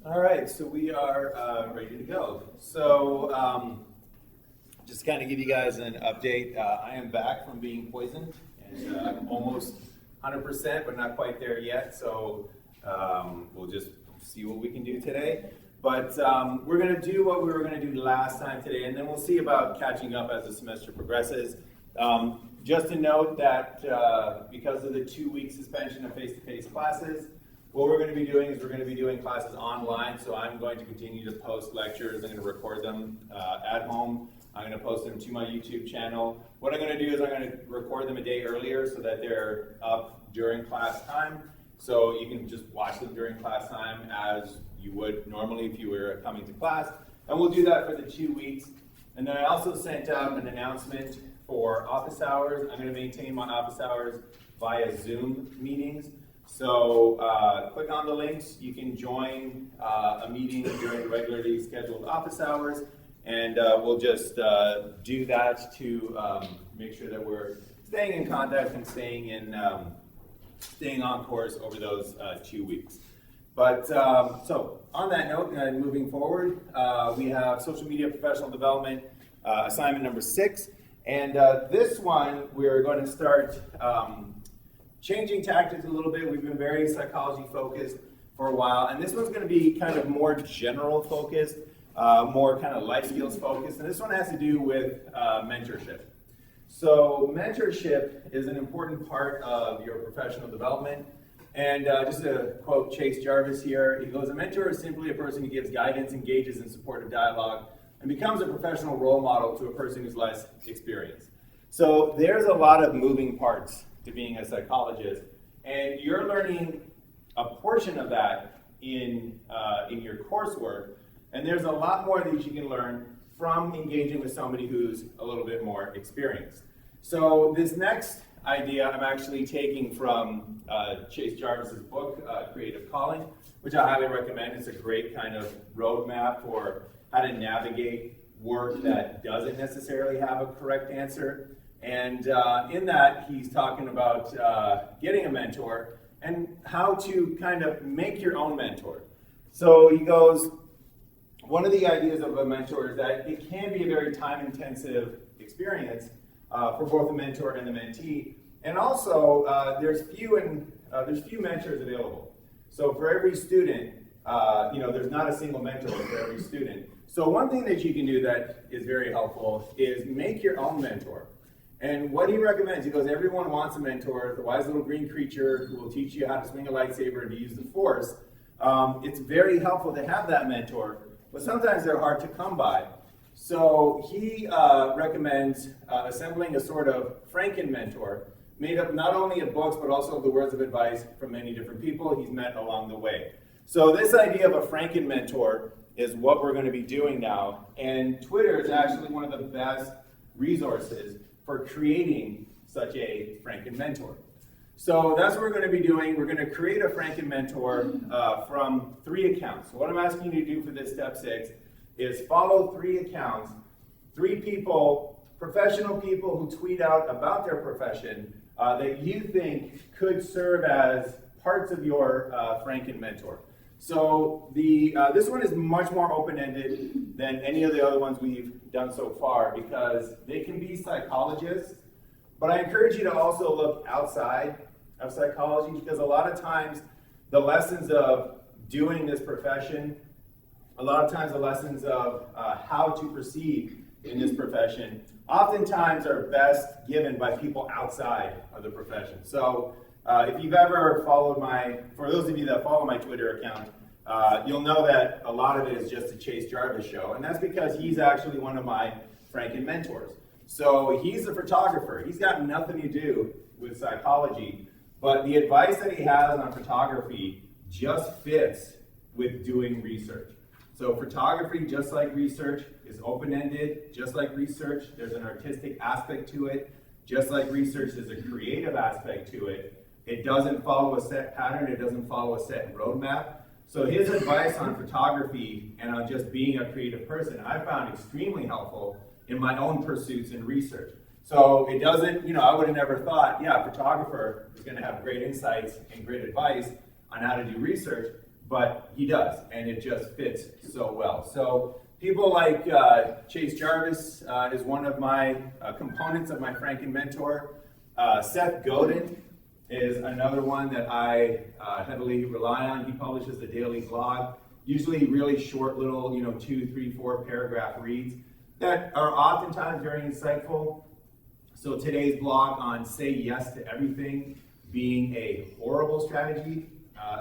All right, so we are ready to go. So just kind of give you guys an update. I am back from being poisoned, and I'm almost 100%, but not quite there yet. So we'll just see what we can do today. But we're going to do what we were going to do last time today, and then we'll see about catching up as the semester progresses. Just to note that because of the 2-week suspension of face-to-face classes, what we're going to be doing is we're going to be doing classes online. So I'm going to continue to post lectures. I'm going to record them at home. I'm going to post them to my YouTube channel. What I'm going to do is I'm going to record them a day earlier so that they're up during class time. So you can just watch them during class time as you would normally if you were coming to class. And we'll do that for the 2 weeks. And then I also sent out an announcement for office hours. I'm going to maintain my office hours via Zoom meetings. So click on the links. You can join a meeting during regularly scheduled office hours. And we'll just do that to make sure that we're staying in contact and staying on course over those 2 weeks. But so on that note, moving forward, we have social media professional development assignment number 6. And this one, we're going to start changing tactics a little bit. We've been very psychology focused for a while. And this one's going to be kind of more general focused, more kind of life skills focused. And this one has to do with mentorship. So mentorship is an important part of your professional development. And just to quote Chase Jarvis here, he goes, "A mentor is simply a person who gives guidance, engages in supportive dialogue, and becomes a professional role model to a person who's less experienced." So there's a lot of moving parts to being a psychologist, and you're learning a portion of that in your coursework, and there's a lot more that you can learn from engaging with somebody who's a little bit more experienced. So this next idea I'm actually taking from Chase Jarvis's book, Creative Calling, which I highly recommend. It's a great kind of roadmap for how to navigate work that doesn't necessarily have a correct answer. And in that, he's talking about getting a mentor and how to kind of make your own mentor. So he goes, one of the ideas of a mentor is that it can be a very time-intensive experience for both the mentor and the mentee. And also, there's few mentors available. So for every student, there's not a single mentor for every student. So one thing that you can do that is very helpful is make your own mentor. And what he recommends, he goes, everyone wants a mentor, the wise little green creature who will teach you how to swing a lightsaber and to use the force. It's very helpful to have that mentor, but sometimes they're hard to come by. So he recommends assembling a sort of Franken-mentor, made up not only of books, but also of the words of advice from many different people he's met along the way. So this idea of a Franken-mentor is what we're going to be doing now. And Twitter is actually one of the best resources for creating such a Franken-mentor. So that's what we're going to be doing. We're going to create a Franken-mentor from 3 accounts. So what I'm asking you to do for this step 6 is follow 3 accounts, 3 people, professional people who tweet out about their profession that you think could serve as parts of your Franken-mentor. So this one is much more open-ended than any of the other ones we've done so far because they can be psychologists, but I encourage you to also look outside of psychology because a lot of times the lessons of doing this profession, a lot of times the lessons of how to proceed in this profession oftentimes are best given by people outside of the profession. So if you've ever followed for those of you that follow my Twitter account, you'll know that a lot of it is just a Chase Jarvis show, and that's because he's actually one of my Franken mentors. So he's a photographer. He's got nothing to do with psychology, but the advice that he has on photography just fits with doing research. So photography, just like research, is open-ended. Just like research, there's an artistic aspect to it. Just like research, there's a creative aspect to it. It doesn't follow a set pattern. It doesn't follow a set roadmap. So his advice on photography and on just being a creative person, I found extremely helpful in my own pursuits and research. So it doesn't, I would have never thought, a photographer is going to have great insights and great advice on how to do research, but he does, and it just fits so well. So people like Chase Jarvis is one of my components of my Franken mentor. Seth Godin is another one that I heavily rely on. He publishes a daily blog, usually really short little, 2, 3, 4 paragraph reads that are oftentimes very insightful. So today's blog on say yes to everything being a horrible strategy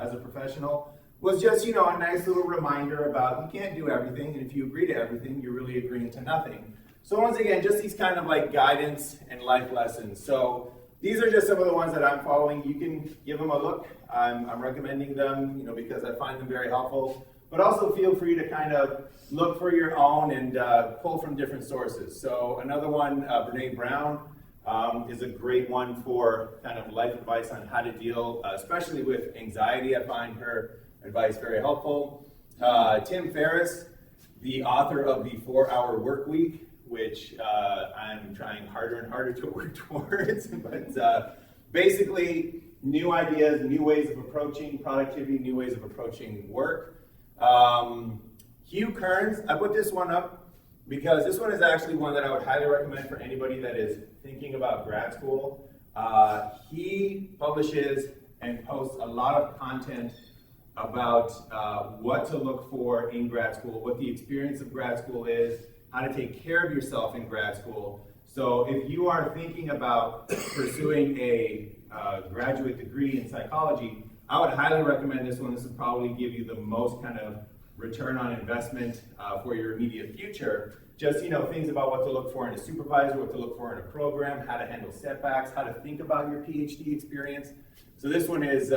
as a professional was just, a nice little reminder about you can't do everything, and if you agree to everything, you're really agreeing to nothing. So once again, just these kind of like guidance and life lessons. So these are just some of the ones that I'm following. You can give them a look. I'm recommending them, because I find them very helpful. But also feel free to kind of look for your own and pull from different sources. So another one, Brene Brown, is a great one for kind of life advice on how to deal, especially with anxiety. I find her advice very helpful. Tim Ferriss, the author of the 4-Hour Work Week, which I'm trying harder and harder to work towards. But basically, new ideas, new ways of approaching productivity, new ways of approaching work. Hugh Kearns, I put this one up because this one is actually one that I would highly recommend for anybody that is thinking about grad school. He publishes and posts a lot of content about what to look for in grad school, what the experience of grad school is, how to take care of yourself in grad school. So if you are thinking about pursuing a graduate degree in psychology, I would highly recommend this one. This would probably give you the most kind of return on investment for your immediate future. Just, things about what to look for in a supervisor, what to look for in a program, how to handle setbacks, how to think about your PhD experience. So this one is,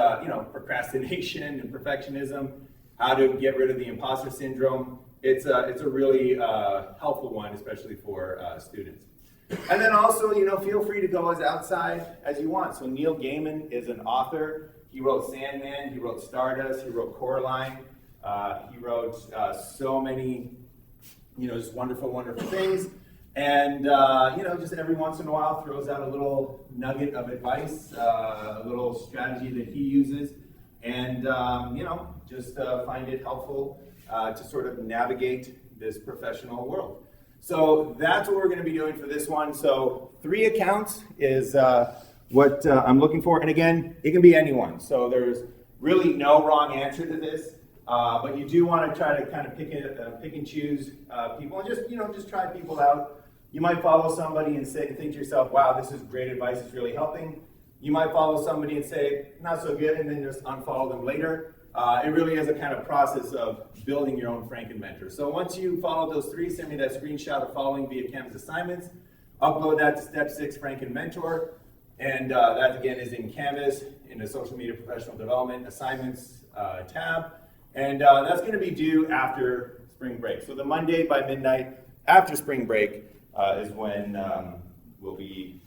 procrastination and perfectionism, how to get rid of the imposter syndrome. It's a really helpful one, especially for students. And then also, feel free to go as outside as you want. So Neil Gaiman is an author. He wrote Sandman, he wrote Stardust, he wrote Coraline. He wrote so many, just wonderful, wonderful things. And, just every once in a while throws out a little nugget of advice, a little strategy that he uses. And, just find it helpful to sort of navigate this professional world. So that's what we're going to be doing for this one. So 3 accounts is what I'm looking for. And again, it can be anyone. So there's really no wrong answer to this. But you do want to try to kind of pick and choose people and just try people out. You might follow somebody and think to yourself, wow, this is great advice, it's really helping. You might follow somebody and say, not so good, and then just unfollow them later. It really is a kind of process of building your own Franken mentor. So once you follow those 3, send me that screenshot of following via Canvas assignments, upload that to Step 6 Franken Mentor, and that again is in Canvas in the Social Media Professional Development Assignments tab. And that's going to be due after spring break. So the Monday by midnight after spring break is when we'll be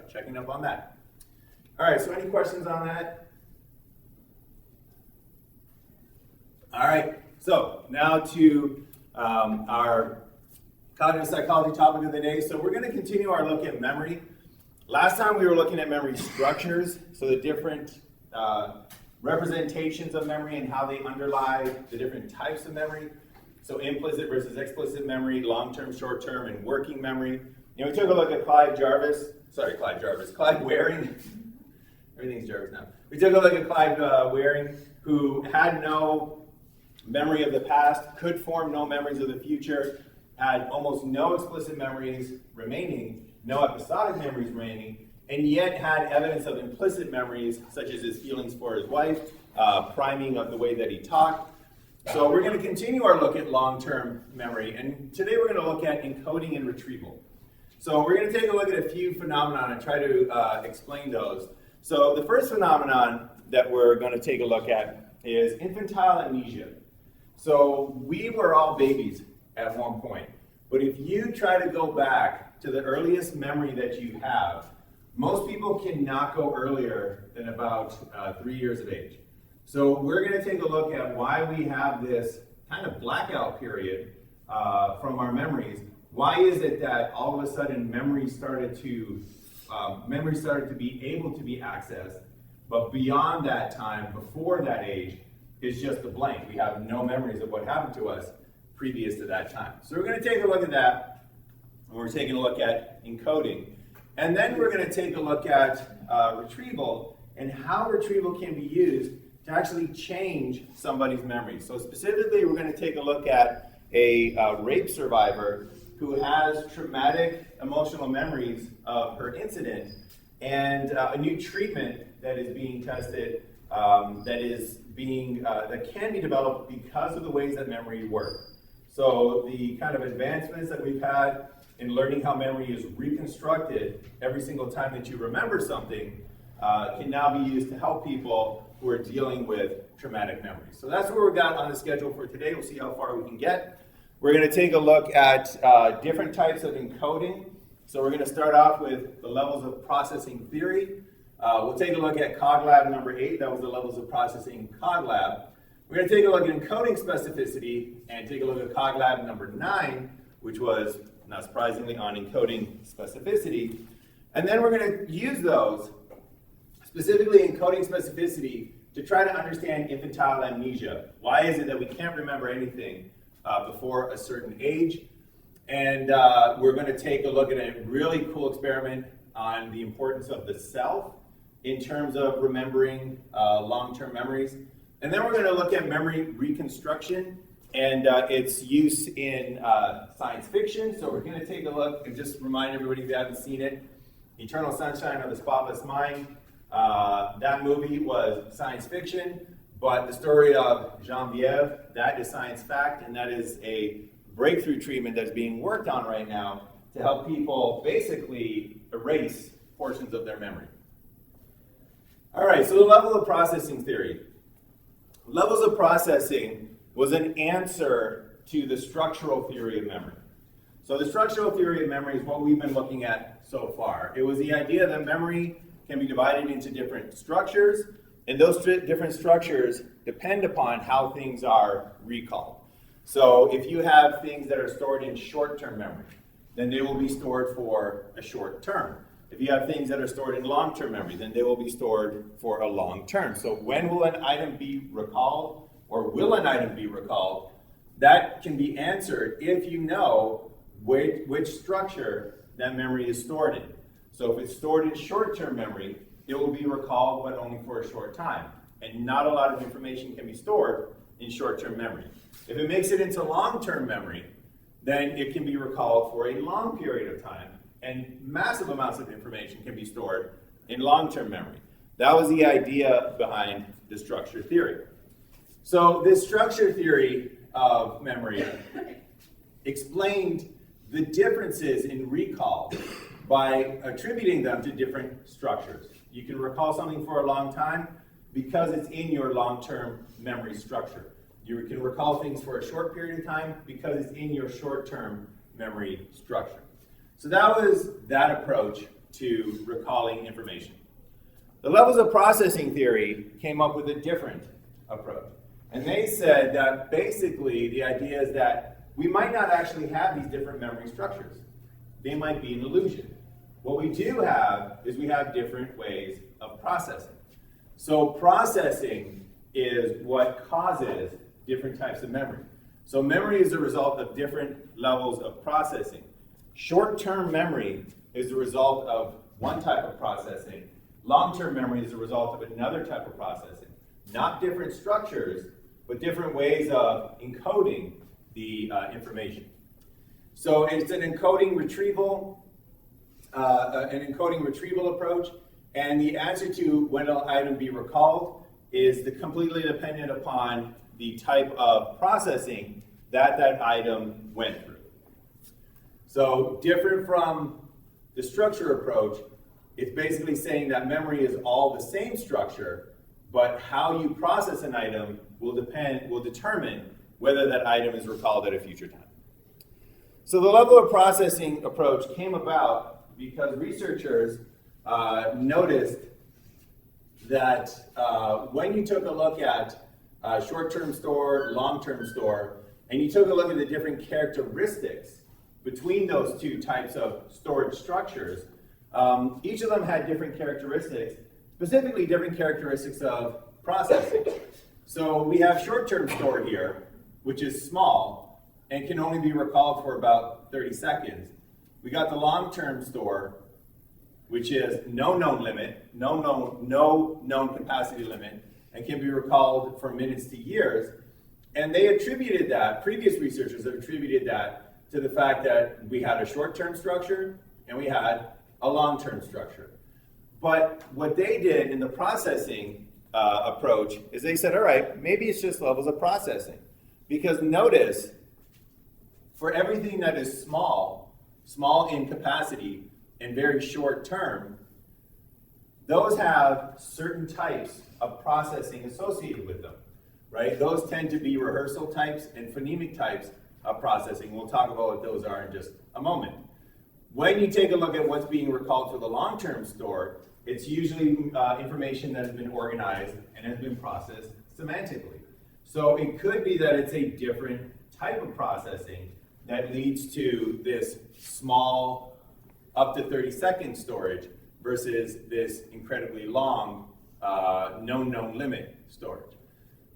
checking up on that. All right, so any questions on that? All right, so now to our cognitive psychology topic of the day. So we're going to continue our look at memory. Last time we were looking at memory structures, so the different representations of memory and how they underlie the different types of memory. So implicit versus explicit memory, long-term, short-term, and working memory. We took a look at Clive Waring. Everything's Jarvis now. We took a look at Clive Waring, who had no memory of the past, could form no memories of the future, had almost no explicit memories remaining, no episodic memories remaining, and yet had evidence of implicit memories, such as his feelings for his wife, priming of the way that he talked. So we're going to continue our look at long-term memory, and today we're going to look at encoding and retrieval. So we're going to take a look at a few phenomena and try to explain those. So the first phenomenon that we're going to take a look at is infantile amnesia. So we were all babies at one point, but if you try to go back to the earliest memory that you have, most people cannot go earlier than about 3 years of age. So we're going to take a look at why we have this kind of blackout period from our memories. Why is it that all of a sudden memory started to be able to be accessed, but beyond that time, before that age, is just a blank. We have no memories of what happened to us previous to that time. So we're going to take a look at that, and we're taking a look at encoding. And then we're going to take a look at retrieval and how retrieval can be used to actually change somebody's memory. So specifically, we're going to take a look at a rape survivor who has traumatic emotional memories of her incident, and a new treatment that is being tested that can be developed because of the ways that memory works. So the kind of advancements that we've had in learning how memory is reconstructed every single time that you remember something can now be used to help people who are dealing with traumatic memories. So that's what we've got on the schedule for today. We'll see how far we can get. We're going to take a look at different types of encoding. So we're going to start off with the levels of processing theory. We'll take a look at CogLab number 8. That was the levels of processing CogLab. We're going to take a look at encoding specificity and take a look at CogLab number 9, which was, not surprisingly, on encoding specificity. And then we're going to use those, specifically encoding specificity, to try to understand infantile amnesia. Why is it that we can't remember anything before a certain age? And we're going to take a look at a really cool experiment on the importance of the self in terms of remembering long-term memories. And then we're going to look at memory reconstruction and its use in science fiction. So we're going to take a look and just remind everybody if you haven't seen it, Eternal Sunshine of the Spotless Mind. That movie was science fiction, but the story of Genevieve, that is science fact, and that is a breakthrough treatment that's being worked on right now to help people basically erase portions of their memory. All right, so the level of processing theory. Levels of processing was an answer to the structural theory of memory. So the structural theory of memory is what we've been looking at so far. It was the idea that memory can be divided into different structures, and those different structures depend upon how things are recalled. So if you have things that are stored in short-term memory, then they will be stored for a short term. If you have things that are stored in long-term memory, then they will be stored for a long term. So when will an item be recalled, or will an item be recalled? That can be answered if you know which structure that memory is stored in. So if it's stored in short-term memory, it will be recalled, but only for a short time. And not a lot of information can be stored in short-term memory. If it makes it into long-term memory, then it can be recalled for a long period of time, and massive amounts of information can be stored in long-term memory. That was the idea behind the structure theory. So this structure theory of memory explained the differences in recall by attributing them to different structures. You can recall something for a long time because it's in your long-term memory structure. You can recall things for a short period of time because it's in your short-term memory structure. So that was that approach to recalling information. The levels of processing theory came up with a different approach. And they said that basically the idea is that we might not actually have these different memory structures. They might be an illusion. What we do have is we have different ways of processing. So processing is what causes different types of memory. So memory is the result of different levels of processing. Short-term memory is the result of one type of processing. Long-term memory is the result of another type of processing. Not different structures, but different ways of encoding the information. So it's an encoding retrieval approach, and the answer to when an item be recalled is completely dependent upon the type of processing that item went through. So different from the structure approach, it's basically saying that memory is all the same structure, but how you process an item will determine whether that item is recalled at a future time. So the level of processing approach came about because researchers noticed that when you took a look at short-term store, long-term store, and you took a look at the different characteristics between those two types of storage structures, each of them had different characteristics, specifically different characteristics of processing. So we have short-term store here, which is small and can only be recalled for about 30 seconds. We got the long-term store, which is no known limit, no known capacity limit, and can be recalled for minutes to years. And they attributed that, previous researchers have attributed that to the fact that we had a short-term structure and we had a long-term structure. But what they did in the processing approach is they said, all right, maybe it's just levels of processing. Because notice, for everything that is small in capacity and very short term, those have certain types of processing associated with them, right? Those tend to be rehearsal types and phonemic types of processing. We'll talk about what those are in just a moment. When you take a look at what's being recalled for the long-term store, it's usually information that has been organized and has been processed semantically. So it could be that it's a different type of processing that leads to this small, up to 30-second storage versus this incredibly long, known limit storage.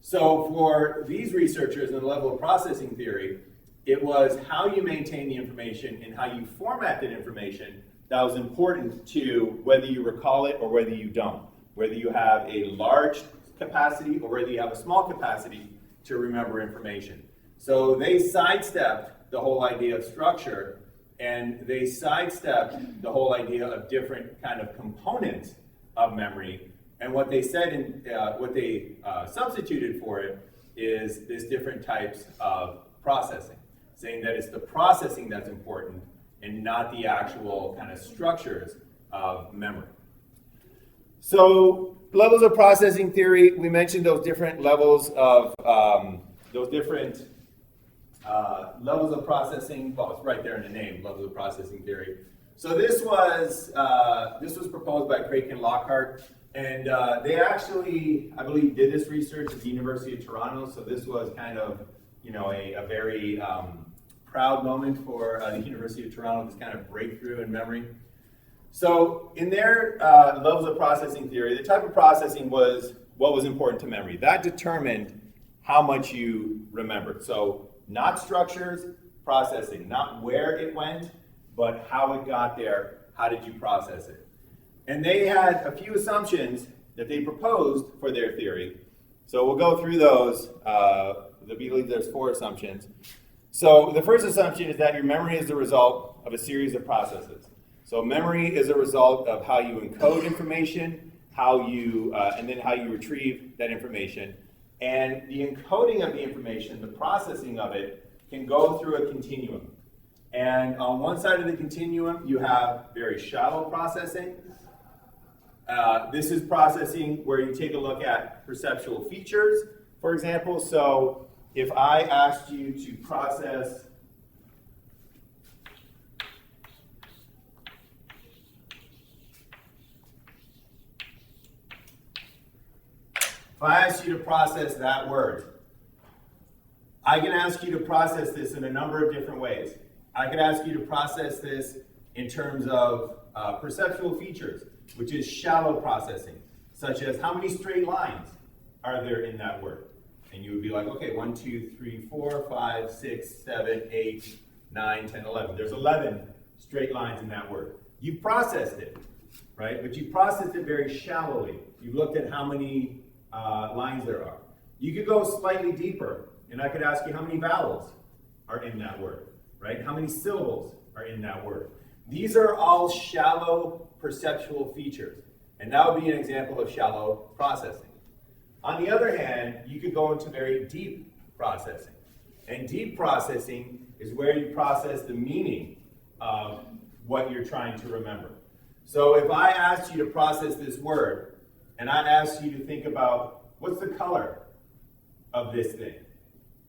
So for these researchers in the level of processing theory, it was how you maintain the information and how you format that information that was important to whether you recall it or whether you don't, whether you have a large capacity or whether you have a small capacity to remember information. So they sidestepped the whole idea of structure, and they sidestepped the whole idea of different kind of components of memory. And what they said, what they substituted for it is this different types of processing, saying that it's the processing that's important and not the actual kind of structures of memory. So levels of processing theory, we mentioned those different levels of levels of processing. Well, it's right there in the name, levels of processing theory. So this was proposed by Craik and Lockhart, and they actually, I believe, did this research at the University of Toronto. So this was kind of, a very proud moment for the University of Toronto, this kind of breakthrough in memory. So in their levels of processing theory, the type of processing was what was important to memory. That determined how much you remembered. So not structures, processing, not where it went, but how it got there, how did you process it. And they had a few assumptions that they proposed for their theory. So we'll go through those. I believe there's 4 assumptions. So the first assumption is that your memory is the result of a series of processes. So memory is a result of how you encode information, and then how you retrieve that information. And the encoding of the information, the processing of it, can go through a continuum. And on one side of the continuum, you have very shallow processing. This is processing where you take a look at perceptual features, for example. So if I asked you to process that word, I can ask you to process this in a number of different ways. I could ask you to process this in terms of perceptual features, which is shallow processing, such as how many straight lines are there in that word? And you would be like, okay, 1, 2, 3, 4, 5, 6, 7, 8, 9, 10, 11. There's 11 straight lines in that word. You processed it, right? But you processed it very shallowly. You looked at how many lines there are. You could go slightly deeper, and I could ask you how many vowels are in that word, right? How many syllables are in that word? These are all shallow perceptual features, and that would be an example of shallow processing. On the other hand, you could go into very deep processing. And deep processing is where you process the meaning of what you're trying to remember. So if I asked you to process this word, and I asked you to think about what's the color of this thing,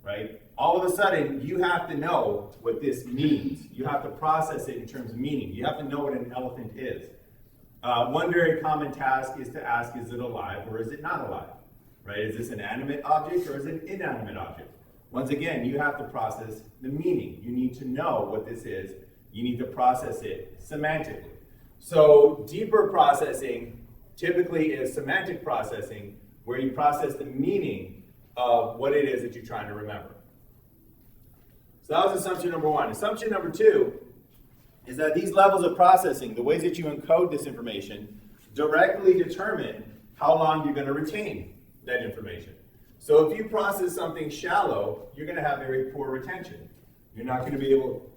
right? All of a sudden, you have to know what this means. You have to process it in terms of meaning. You have to know what an elephant is. One very common task is to ask, is it alive or is it not alive? Right? Is this an animate object or is it an inanimate object? Once again, you have to process the meaning. You need to know what this is. You need to process it semantically. So deeper processing typically is semantic processing, where you process the meaning of what it is that you're trying to remember. So that was assumption number one. Assumption number two is that these levels of processing, the ways that you encode this information, directly determine how long you're going to retain that information. So if you process something shallow, you're going to have very poor retention. You're not going to be able,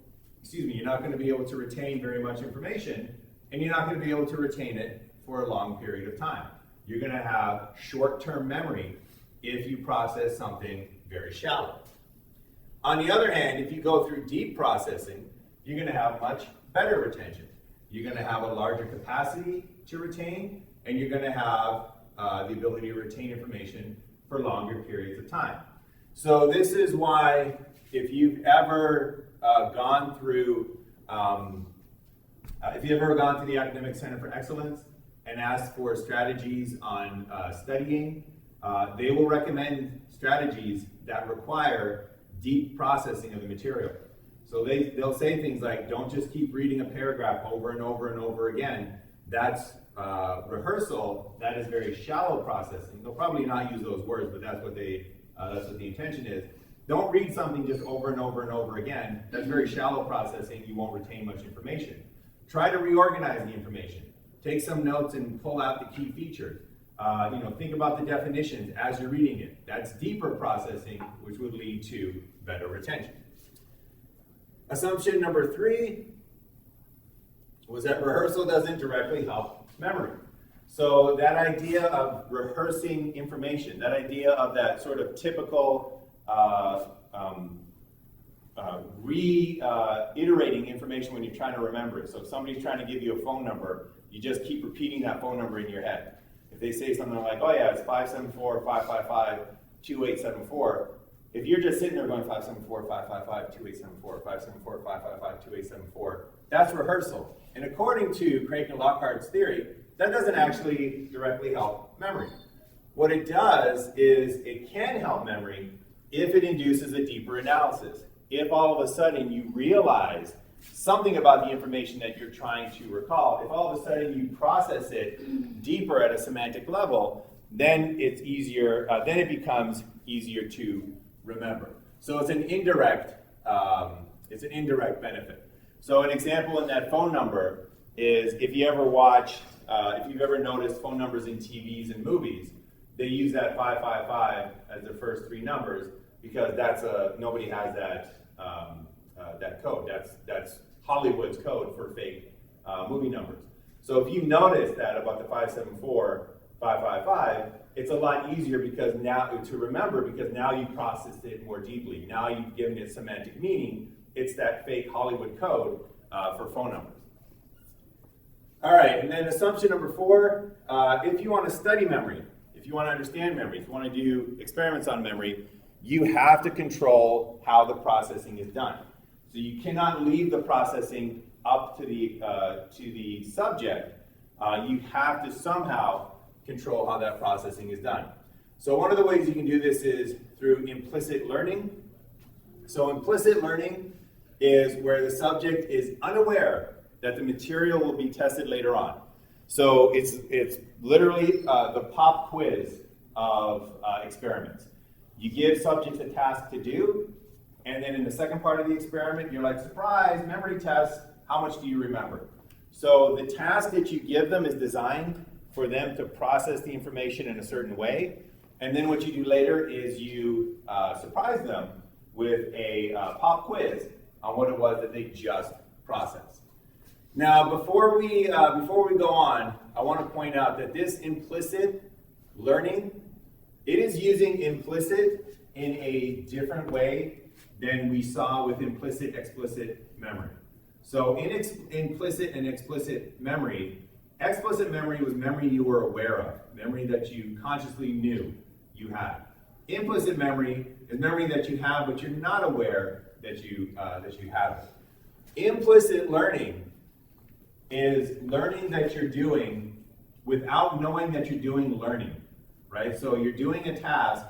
you're not going to be able to retain very much information, and you're not going to be able to retain it for a long period of time. You're going to have short-term memory if you process something very shallow. On the other hand, if you go through deep processing, you're going to have much better retention. You're going to have a larger capacity to retain, and you're going to have the ability to retain information for longer periods of time. So this is why, if you've ever gone through the Academic Center for Excellence and asked for strategies on studying, they will recommend strategies that require deep processing of the material. So they'll say things like, don't just keep reading a paragraph over and over and over again. That's rehearsal. That is very shallow processing. They'll probably not use those words, but that's what the intention is. Don't read something just over and over and over again. That's very shallow processing. You won't retain much information. Try to reorganize the information. Take some notes and pull out the key features. Think about the definitions as you're reading it. That's deeper processing, which would lead to better retention. Assumption number three was that rehearsal doesn't directly help memory. So that idea of rehearsing information, that idea of that sort of typical reiterating information when you're trying to remember it. So if somebody's trying to give you a phone number, you just keep repeating that phone number in your head. If they say something like, oh yeah, it's 574-555-2874, if you're just sitting there going 574-555-2874, 574-555-2874, that's rehearsal. And according to Craig and Lockhart's theory, that doesn't actually directly help memory. What it does is it can help memory if it induces a deeper analysis. If all of a sudden you realize something about the information that you're trying to recall, if all of a sudden you process it deeper at a semantic level, then it's easier, then it becomes easier to remember. So it's an indirect benefit. So an example in that phone number is if you've ever noticed phone numbers in TVs and movies, they use that 555 as the first three numbers because nobody has that code. That's Hollywood's code for fake movie numbers. So if you notice that about the 574-555, it's a lot easier because now to remember because now you processed it more deeply. Now you've given it semantic meaning. It's that fake Hollywood code for phone numbers. All right, and then assumption number four, if you want to study memory, if you want to understand memory, if you want to do experiments on memory, you have to control how the processing is done. So you cannot leave the processing up to the subject. You have to somehow control how that processing is done. So one of the ways you can do this is through implicit learning. So implicit learning is where the subject is unaware that the material will be tested later on. So it's literally the pop quiz of experiments. You give subjects a task to do, and then in the second part of the experiment, you're like, surprise, memory test, how much do you remember? So the task that you give them is designed for them to process the information in a certain way, and then what you do later is you surprise them with a pop quiz on what it was that they just processed. Now, before we go on, I want to point out that this implicit learning, it is using implicit in a different way than we saw with implicit-explicit memory. So in implicit and explicit memory, explicit memory was memory you were aware of, memory that you consciously knew you had. Implicit memory is memory that you have, but you're not aware that you have it. Implicit learning is learning that you're doing without knowing that you're doing learning, right? So you're doing a task,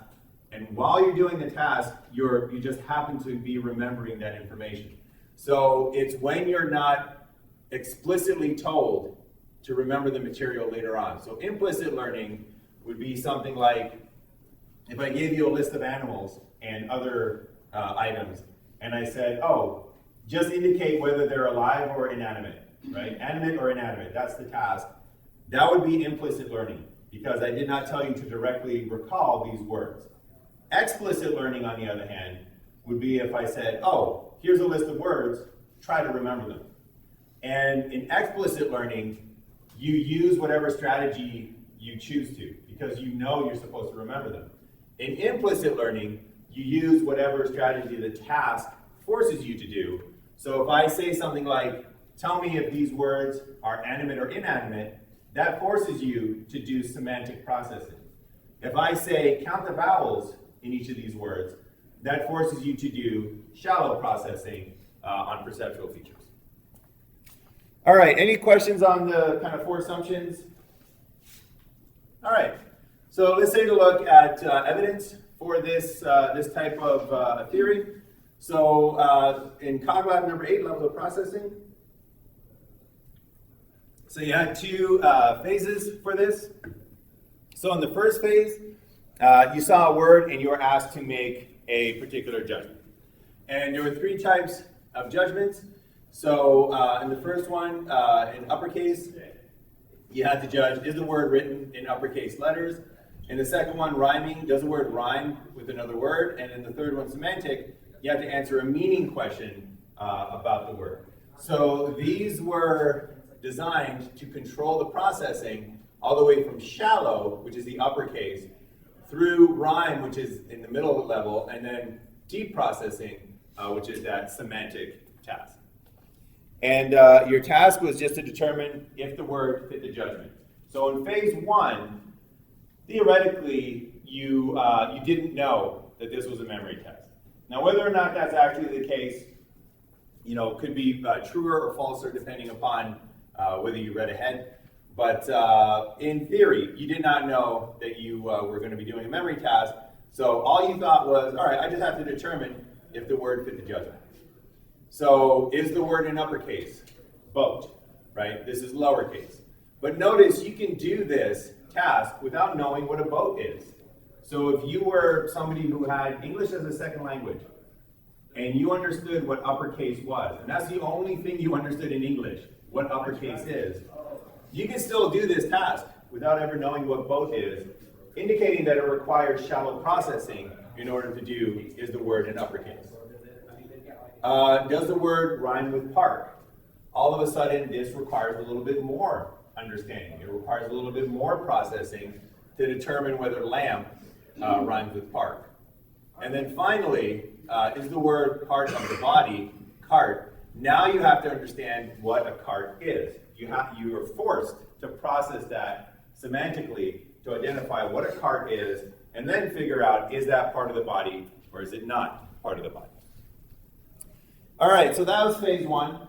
and while you're doing the task, you just happen to be remembering that information. So it's when you're not explicitly told to remember the material later on. So implicit learning would be something like, if I gave you a list of animals and other items, and I said, oh, just indicate whether they're alive or inanimate, right? Animate or inanimate, that's the task. That would be implicit learning, because I did not tell you to directly recall these words. Explicit learning, on the other hand, would be if I said, oh, here's a list of words, try to remember them. And in explicit learning, you use whatever strategy you choose to, because you know you're supposed to remember them. In implicit learning, you use whatever strategy the task forces you to do. So if I say something like, tell me if these words are animate or inanimate, that forces you to do semantic processing. If I say, count the vowels in each of these words, that forces you to do shallow processing on perceptual features. All right, any questions on the kind of 4 assumptions? All right, so let's take a look at evidence for this type of theory. So in CogLab number 8, levels of processing, so you had 2 phases for this. So in the first phase, you saw a word and you were asked to make a particular judgment. And there were 3 types of judgments. So in the first one, in uppercase, you had to judge, is the word written in uppercase letters? In the second one, rhyming, does the word rhyme with another word? And in the third one, semantic, you had to answer a meaning question about the word. So these were designed to control the processing all the way from shallow, which is the uppercase, through rhyme, which is in the middle of the level, and then deep processing, which is that semantic task. And your task was just to determine if the word fit the judgment. So in phase 1, theoretically, you didn't know that this was a memory test. Now, whether or not that's actually the case, could be truer or falser depending upon whether you read ahead. But in theory, you did not know that you were going to be doing a memory task. So all you thought was, all right, I just have to determine if the word fit the judgment. So is the word in uppercase? Boat, right? This is lowercase. But notice you can do this task without knowing what a boat is. So if you were somebody who had English as a second language, and you understood what uppercase was, and that's the only thing you understood in English, what uppercase is, you can still do this task without ever knowing what boat is, indicating that it requires shallow processing in order to do, is the word in uppercase? Does the word rhyme with park? All of a sudden, this requires a little bit more understanding. It requires a little bit more processing to determine whether lamp rhymes with park. And then finally, is the word part of the body, cart? Now you have to understand what a cart is. You are forced to process that semantically to identify what a cart is, and then figure out, is that part of the body or is it not part of the body? All right, so that was phase 1.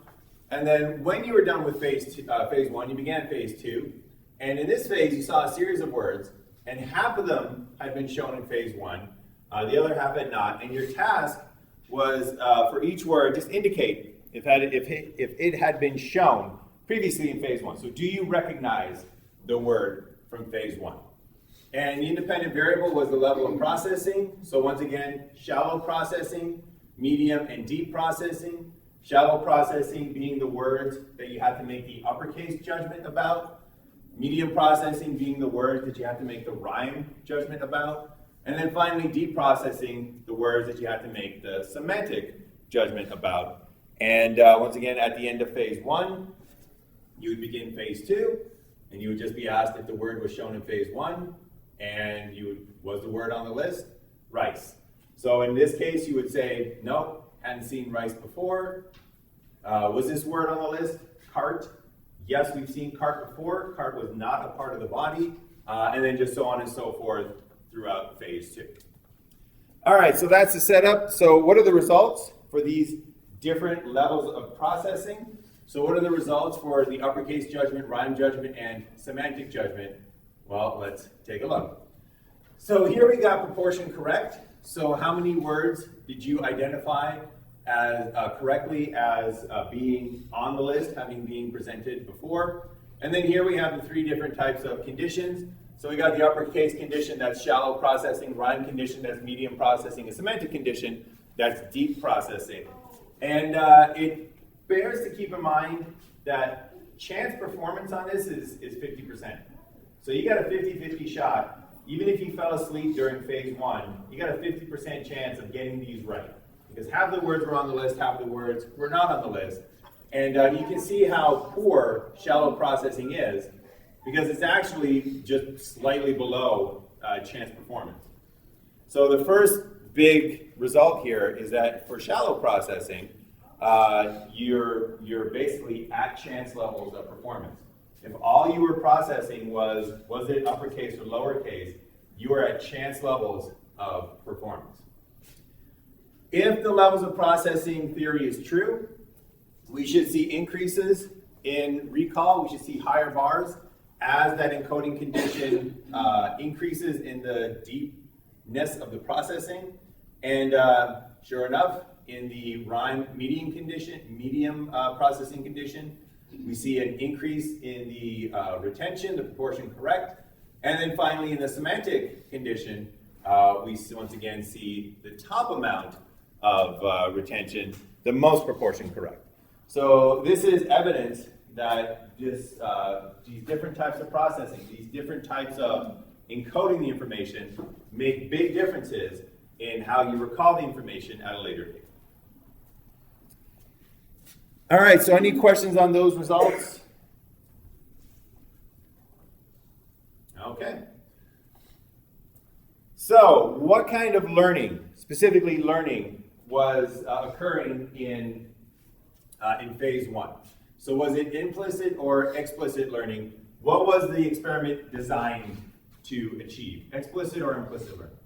And then when you were done with phase 1, you began phase 2. And in this phase, you saw a series of words, and half of them had been shown in phase 1. The other half had not. And your task was, for each word, just indicate if it had been shown previously in phase 1. So do you recognize the word from phase 1? And the independent variable was the level of processing. So once again, shallow processing, medium and deep processing. Shallow processing being the words that you have to make the uppercase judgment about. Medium processing being the words that you have to make the rhyme judgment about. And then finally, deep processing, the words that you have to make the semantic judgment about. And once again, at the end of phase 1, you would begin phase 2, and you would just be asked if the word was shown in phase 1, and was the word on the list? Rice. So in this case, you would say, no, hadn't seen rice before. Was this word on the list? Cart. Yes, we've seen cart before. Cart was not a part of the body. And then just so on and so forth throughout phase 2. All right, so that's the setup. So what are the results for these different levels of processing? So what are the results for the uppercase judgment, rhyme judgment, and semantic judgment? Well, let's take a look. So here we got proportion correct. So how many words did you identify as correctly as being on the list, having been presented before? And then here we have the 3 different types of conditions. So we got the uppercase condition, that's shallow processing, rhyme condition, that's medium processing, a semantic condition, that's deep processing. And it bears to keep in mind that chance performance on this is 50%. So you got a 50-50 shot. Even if you fell asleep during phase 1, you got a 50% chance of getting these right. Because half the words were on the list, half the words were not on the list. And you can see how poor shallow processing is, because it's actually just slightly below chance performance. So the first big result here is that for shallow processing, you're basically at chance levels of performance. If all you were processing was it uppercase or lowercase, you are at chance levels of performance. If the levels of processing theory is true, we should see increases in recall. We should see higher bars as that encoding condition increases in the deepness of the processing. And sure enough, in the rhyme medium processing condition, we see an increase in the retention, the proportion correct. And then finally, in the semantic condition, we once again see the top amount of retention, the most proportion correct. So this is evidence that these different types of processing, these different types of encoding the information make big differences in how you recall the information at a later date. All right, so any questions on those results? Okay. So what kind of learning, specifically learning, was occurring in phase 1? So was it implicit or explicit learning? What was the experiment designed to achieve? Explicit or implicit learning?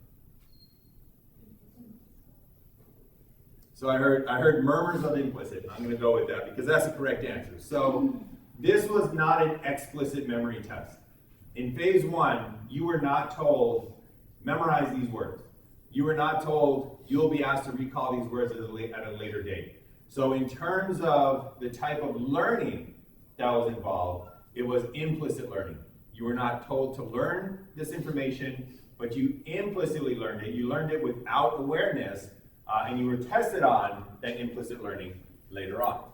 So I heard murmurs of implicit. I'm going to go with that because that's the correct answer. So this was not an explicit memory test. In phase 1, you were not told, memorize these words. You were not told, you'll be asked to recall these words at a later date. So in terms of the type of learning that was involved, it was implicit learning. You were not told to learn this information, but you implicitly learned it. You learned it without awareness, and you were tested on that implicit learning later on.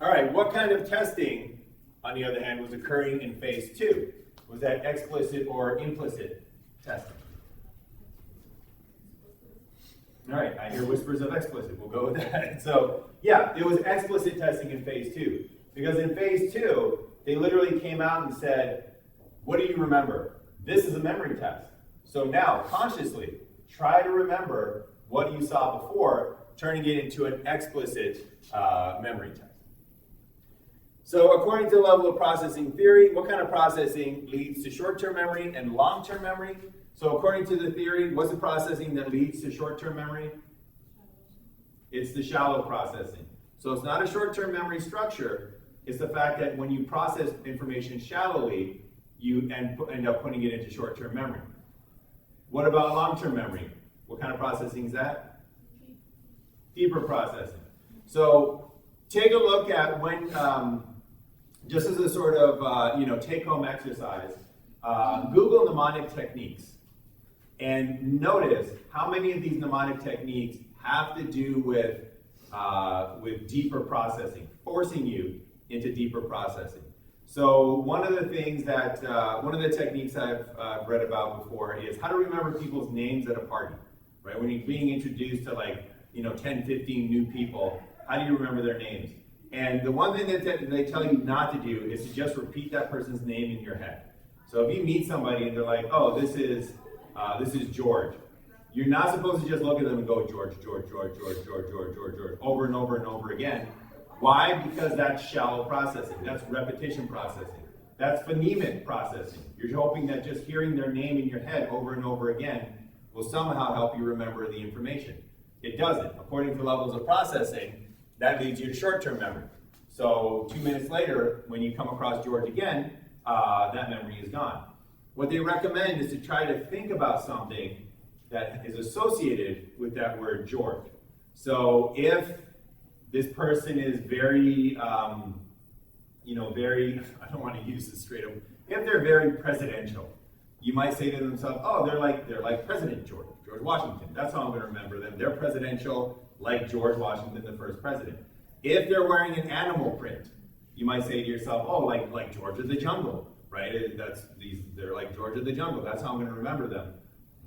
All right, what kind of testing, on the other hand, was occurring in phase 2? Was that explicit or implicit testing? All right, I hear whispers of explicit. We'll go with that. So, yeah, it was explicit testing in phase 2. Because in phase 2, they literally came out and said, what do you remember? This is a memory test. So now, consciously, try to remember what you saw before, turning it into an explicit memory test. So according to the level of processing theory, what kind of processing leads to short-term memory and long-term memory? So according to the theory, what's the processing that leads to short-term memory? It's the shallow processing. So it's not a short-term memory structure. It's the fact that when you process information shallowly, you end up putting it into short-term memory. What about long-term memory? What kind of processing is that? Deeper processing. So take a look at when, just as a sort of take-home exercise, Google mnemonic techniques and notice how many of these mnemonic techniques have to do with deeper processing, forcing you into deeper processing. So one of the things that, one of the techniques I've read about before is how to remember people's names at a party, right? When you're being introduced to 10, 15 new people, how do you remember their names? And the one thing that they tell you not to do is to just repeat that person's name in your head. So if you meet somebody and they're like, oh, this is George, you're not supposed to just look at them and go, George, George, George, George, George, George, George, George, over and over and over again. Why? Because that's shallow processing. That's repetition processing. That's phonemic processing. You're hoping that just hearing their name in your head over and over again will somehow help you remember the information. It doesn't. According to levels of processing, that leads you to short-term memory. So 2 minutes later, when you come across George again, that memory is gone. What they recommend is to try to think about something that is associated with that word George. So if this person is very very, I don't want to use this straight up, if they're very presidential, you might say to themselves, oh, they're like President George Washington. That's how I'm going to remember them. They're presidential, like George Washington, the first president. If they're wearing an animal print, you might say to yourself, oh, like George of the Jungle, right? They're like George of the Jungle. That's how I'm going to remember them.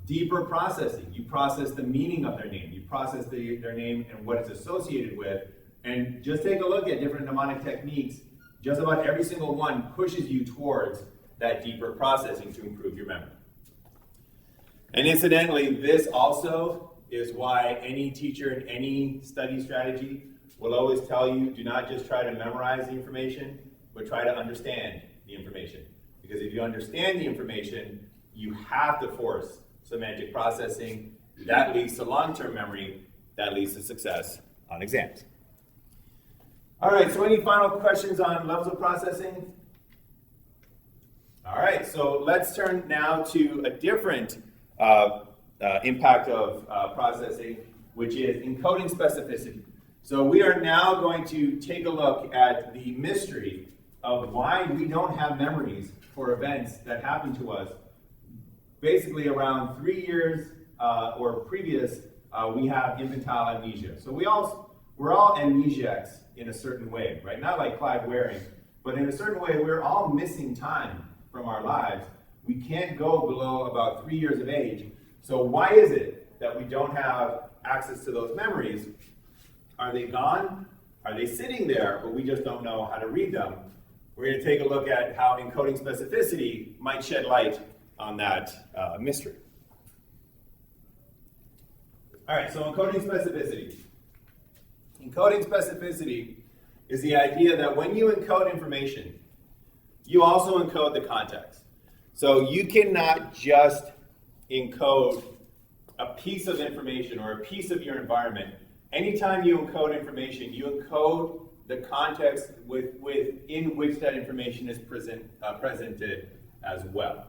Deeper processing. You process the meaning of their name. You process their name and what it's associated with. And just take a look at different mnemonic techniques. Just about every single one pushes you towards that deeper processing to improve your memory. And incidentally, this also is why any teacher in any study strategy will always tell you, do not just try to memorize the information, but try to understand the information. Because if you understand the information, you have to force semantic processing. That leads to long-term memory. That leads to success on exams. All right, so any final questions on levels of processing? All right, so let's turn now to a different impact of processing, which is encoding specificity. So we are now going to take a look at the mystery of why we don't have memories for events that happen to us. Basically around 3 years or previous, we have infantile amnesia. So we're all amnesiacs in a certain way, right? Not like Clive Waring, but in a certain way, we're all missing time from our lives. We can't go below about 3 years of age. So why is it that we don't have access to those memories? Are they gone? Are they sitting there, but we just don't know how to read them? We're going to take a look at how encoding specificity might shed light on that mystery. All right, so encoding specificity. Encoding specificity is the idea that when you encode information, you also encode the context. So you cannot just encode a piece of information or a piece of your environment. Anytime you encode information, you encode the context within which that information is presented as well.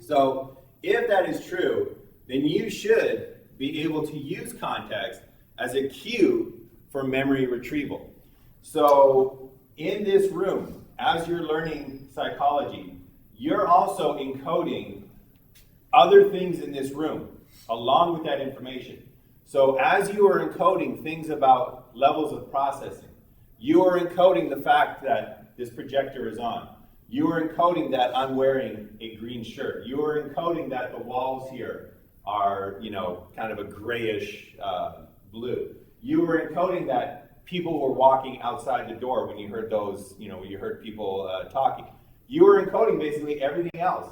So if that is true, then you should be able to use context as a cue for memory retrieval. So in this room, as you're learning psychology, you're also encoding other things in this room along with that information. So as you are encoding things about levels of processing, you are encoding the fact that this projector is on. You are encoding that I'm wearing a green shirt. You are encoding that the walls here are, kind of a grayish blue. You were encoding that people were walking outside the door when you heard those, when you heard people talking. You were encoding basically everything else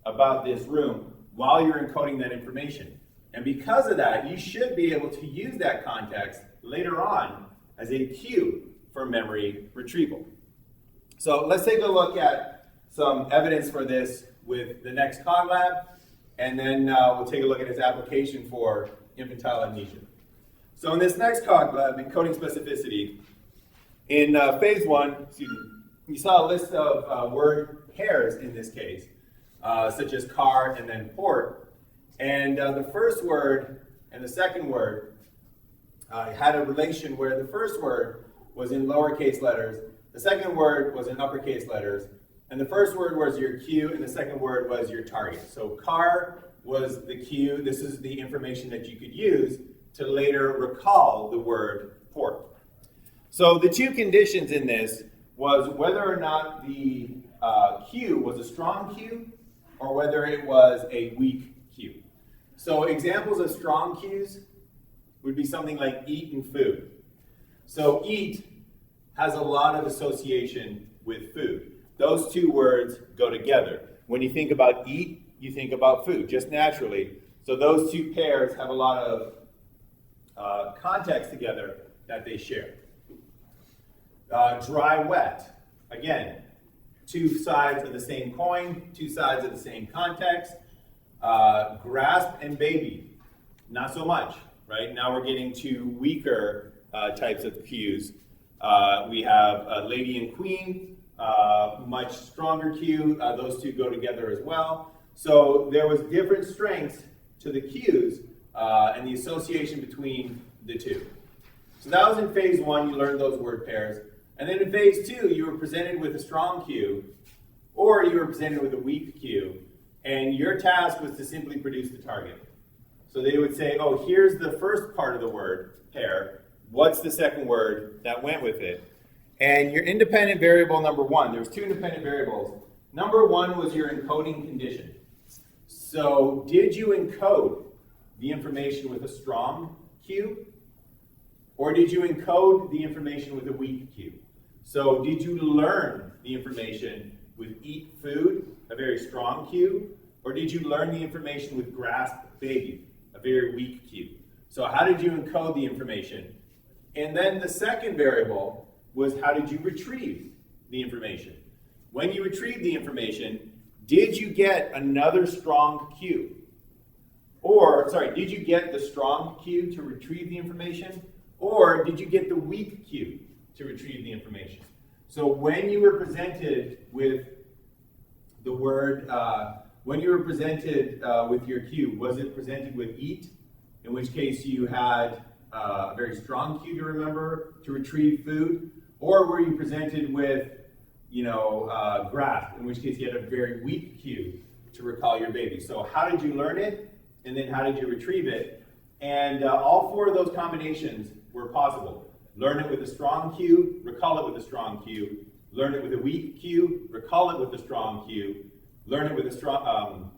about this room while you're encoding that information. And because of that, you should be able to use that context later on as a cue for memory retrieval. So let's take a look at some evidence for this with the next CogLab, and then we'll take a look at its application for infantile amnesia. So in this next CogLab, encoding specificity, in phase 1, you saw a list of word pairs in this case, such as car and then port. And the first word and the second word had a relation where the first word was in lowercase letters, the second word was in uppercase letters, and the first word was your cue, and the second word was your target. So car was the cue. This is the information that you could use to later recall the word port. So the two conditions in this was whether or not the cue was a strong cue or whether it was a weak cue. So examples of strong cues would be something like eat and food. So eat has a lot of association with food. Those two words go together. When you think about eat, you think about food, just naturally. So those two pairs have a lot of context together that they share. Dry, wet. Again, two sides of the same coin, two sides of the same context. Grasp and baby, not so much, right? Now we're getting to weaker types of cues. We have lady and queen, much stronger cue. Those two go together as well. So there was different strengths to the cues and the association between the two. So that was in phase 1, you learned those word pairs. And then in phase 2, you were presented with a strong cue, or you were presented with a weak cue, and your task was to simply produce the target. So they would say, oh, here's the first part of the word, pair. What's the second word that went with it? And your independent variable number 1, there was 2 independent variables. Number 1 was your encoding condition. So did you encode the information with a strong cue? Or did you encode the information with a weak cue? So did you learn the information with eat food, a very strong cue? Or did you learn the information with grasp baby, a very weak cue? So how did you encode the information? And then the second variable was how did you retrieve the information? When you retrieved the information, did you get another strong cue? Or, sorry, did you get the strong cue to retrieve the information? Or did you get the weak cue to retrieve the information? So when you were presented with the word, when you were presented with your cue, was it presented with eat, in which case you had a very strong cue to remember to retrieve food? Or were you presented with, grasp, in which case you had a very weak cue to recall your baby? So how did you learn it? And then how did you retrieve it? And all 4 of those combinations were possible. Learn it with a strong cue, recall it with a strong cue. Learn it with a weak cue, recall it with a strong cue. Learn it with a strong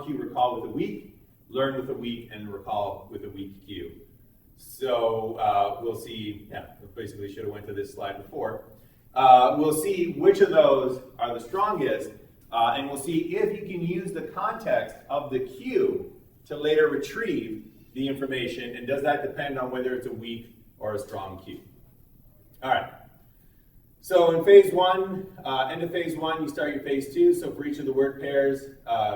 cue, recall with a weak. Learn with a weak, and recall with a weak cue. So we'll see, basically should have went to this slide before. We'll see which of those are the strongest, and we'll see if you can use the context of the cue to later retrieve the information, and does that depend on whether it's a weak or a strong cue. All right. So in phase 1, end of phase 1, you start your phase 2. So for each of the word pairs,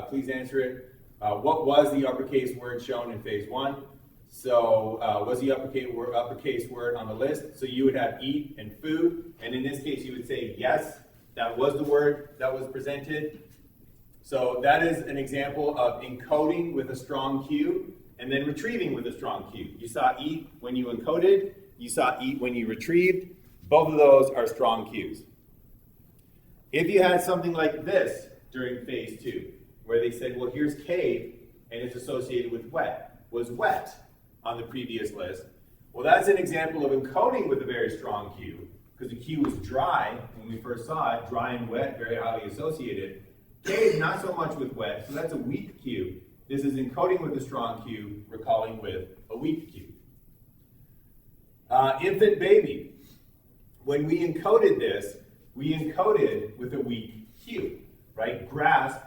please answer it. What was the uppercase word shown in phase 1? So was the uppercase word on the list? So you would have eat and food, and in this case you would say yes, that was the word that was presented. So that is an example of encoding with a strong cue and then retrieving with a strong cue. You saw eat when you encoded, you saw eat when you retrieved. Both of those are strong cues. If you had something like this during phase 2, where they said, well, here's cave, and it's associated with wet. Was wet on the previous list? Well, that's an example of encoding with a very strong cue, because the cue was dry when we first saw it, dry and wet, very highly associated. Cave, not so much with wet, so that's a weak cue. This is encoding with a strong cue, recalling with a weak cue. Infant baby. When we encoded this, we encoded with a weak cue, right? Grasp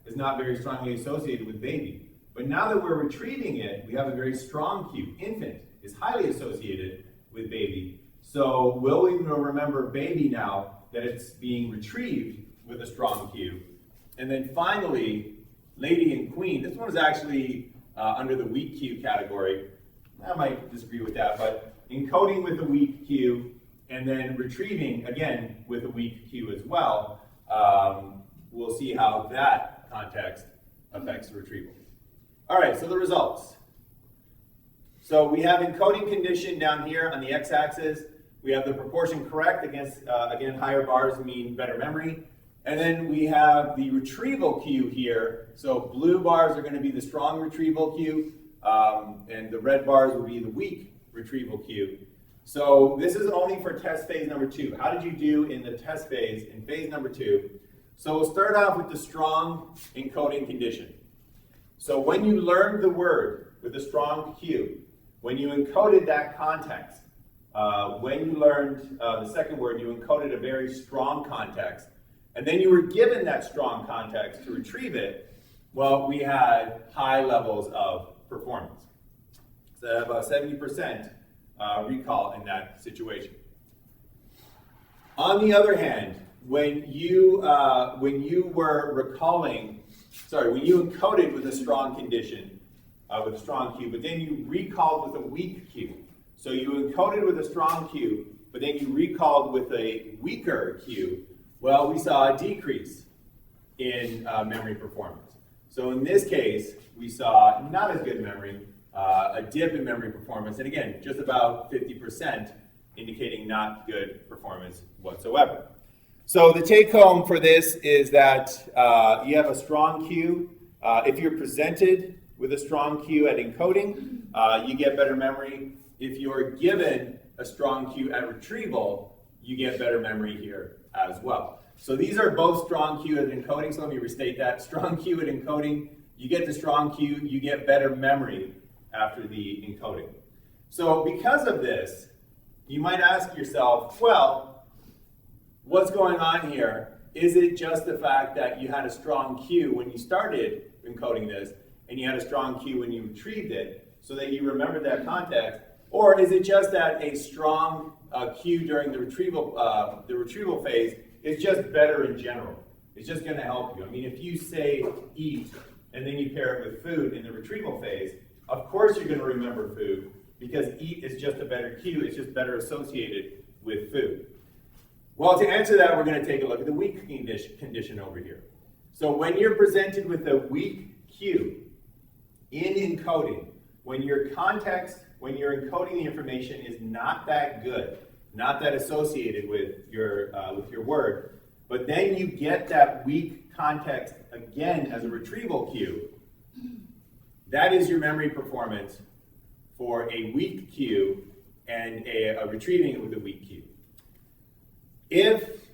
is not very strongly associated with baby. But now that we're retrieving it, we have a very strong cue. Infant is highly associated with baby. So will we remember baby now that it's being retrieved with a strong cue? And then finally, lady and queen. This one is actually under the weak cue category. I might disagree with that, but encoding with a weak cue and then retrieving, again, with a weak cue as well, we'll see how that context affects retrieval. All right, so the results. So we have encoding condition down here on the x-axis. We have the proportion correct against, again, higher bars mean better memory. And then we have the retrieval cue here. So blue bars are going to be the strong retrieval cue, and the red bars will be the weak retrieval cue. So this is only for test phase number 2. How did you do in the test phase, in phase number 2? So we'll start off with the strong encoding condition. So when you learned the word with a strong cue, when you encoded that context, when you learned the second word, you encoded a very strong context, and then you were given that strong context to retrieve it, well, we had high levels of performance. So about 70% recall in that situation. On the other hand, when you encoded with a strong condition, with a strong cue, but then you recalled with a weak cue. So you encoded with a strong cue, but then you recalled with a weaker cue. Well, we saw a decrease in memory performance. So in this case, we saw not as good memory, a dip in memory performance, and again, just about 50% indicating not good performance whatsoever. So the take home for this is that you have a strong cue. If you're presented with a strong cue at encoding, you get better memory. If you're given a strong cue at retrieval, you get better memory here as well. So these are both strong cue at encoding, so let me restate that. Strong cue at encoding, you get the strong cue, you get better memory after the encoding. So because of this, you might ask yourself, well, what's going on here? Is it just the fact that you had a strong cue when you started encoding this, and you had a strong cue when you retrieved it, so that you remembered that context? Or is it just that a strong cue during the retrieval phase is just better in general? It's just going to help you. I mean, if you say eat, and then you pair it with food in the retrieval phase, of course you're going to remember food, because eat is just a better cue. It's just better associated with food. Well, to answer that, we're going to take a look at the weak condition over here. So when you're presented with a weak cue in encoding, when your context, when you're encoding the information is not that good, not that associated with your word, but then you get that weak context again as a retrieval cue, that is your memory performance for a weak cue and a retrieving it with a weak cue. If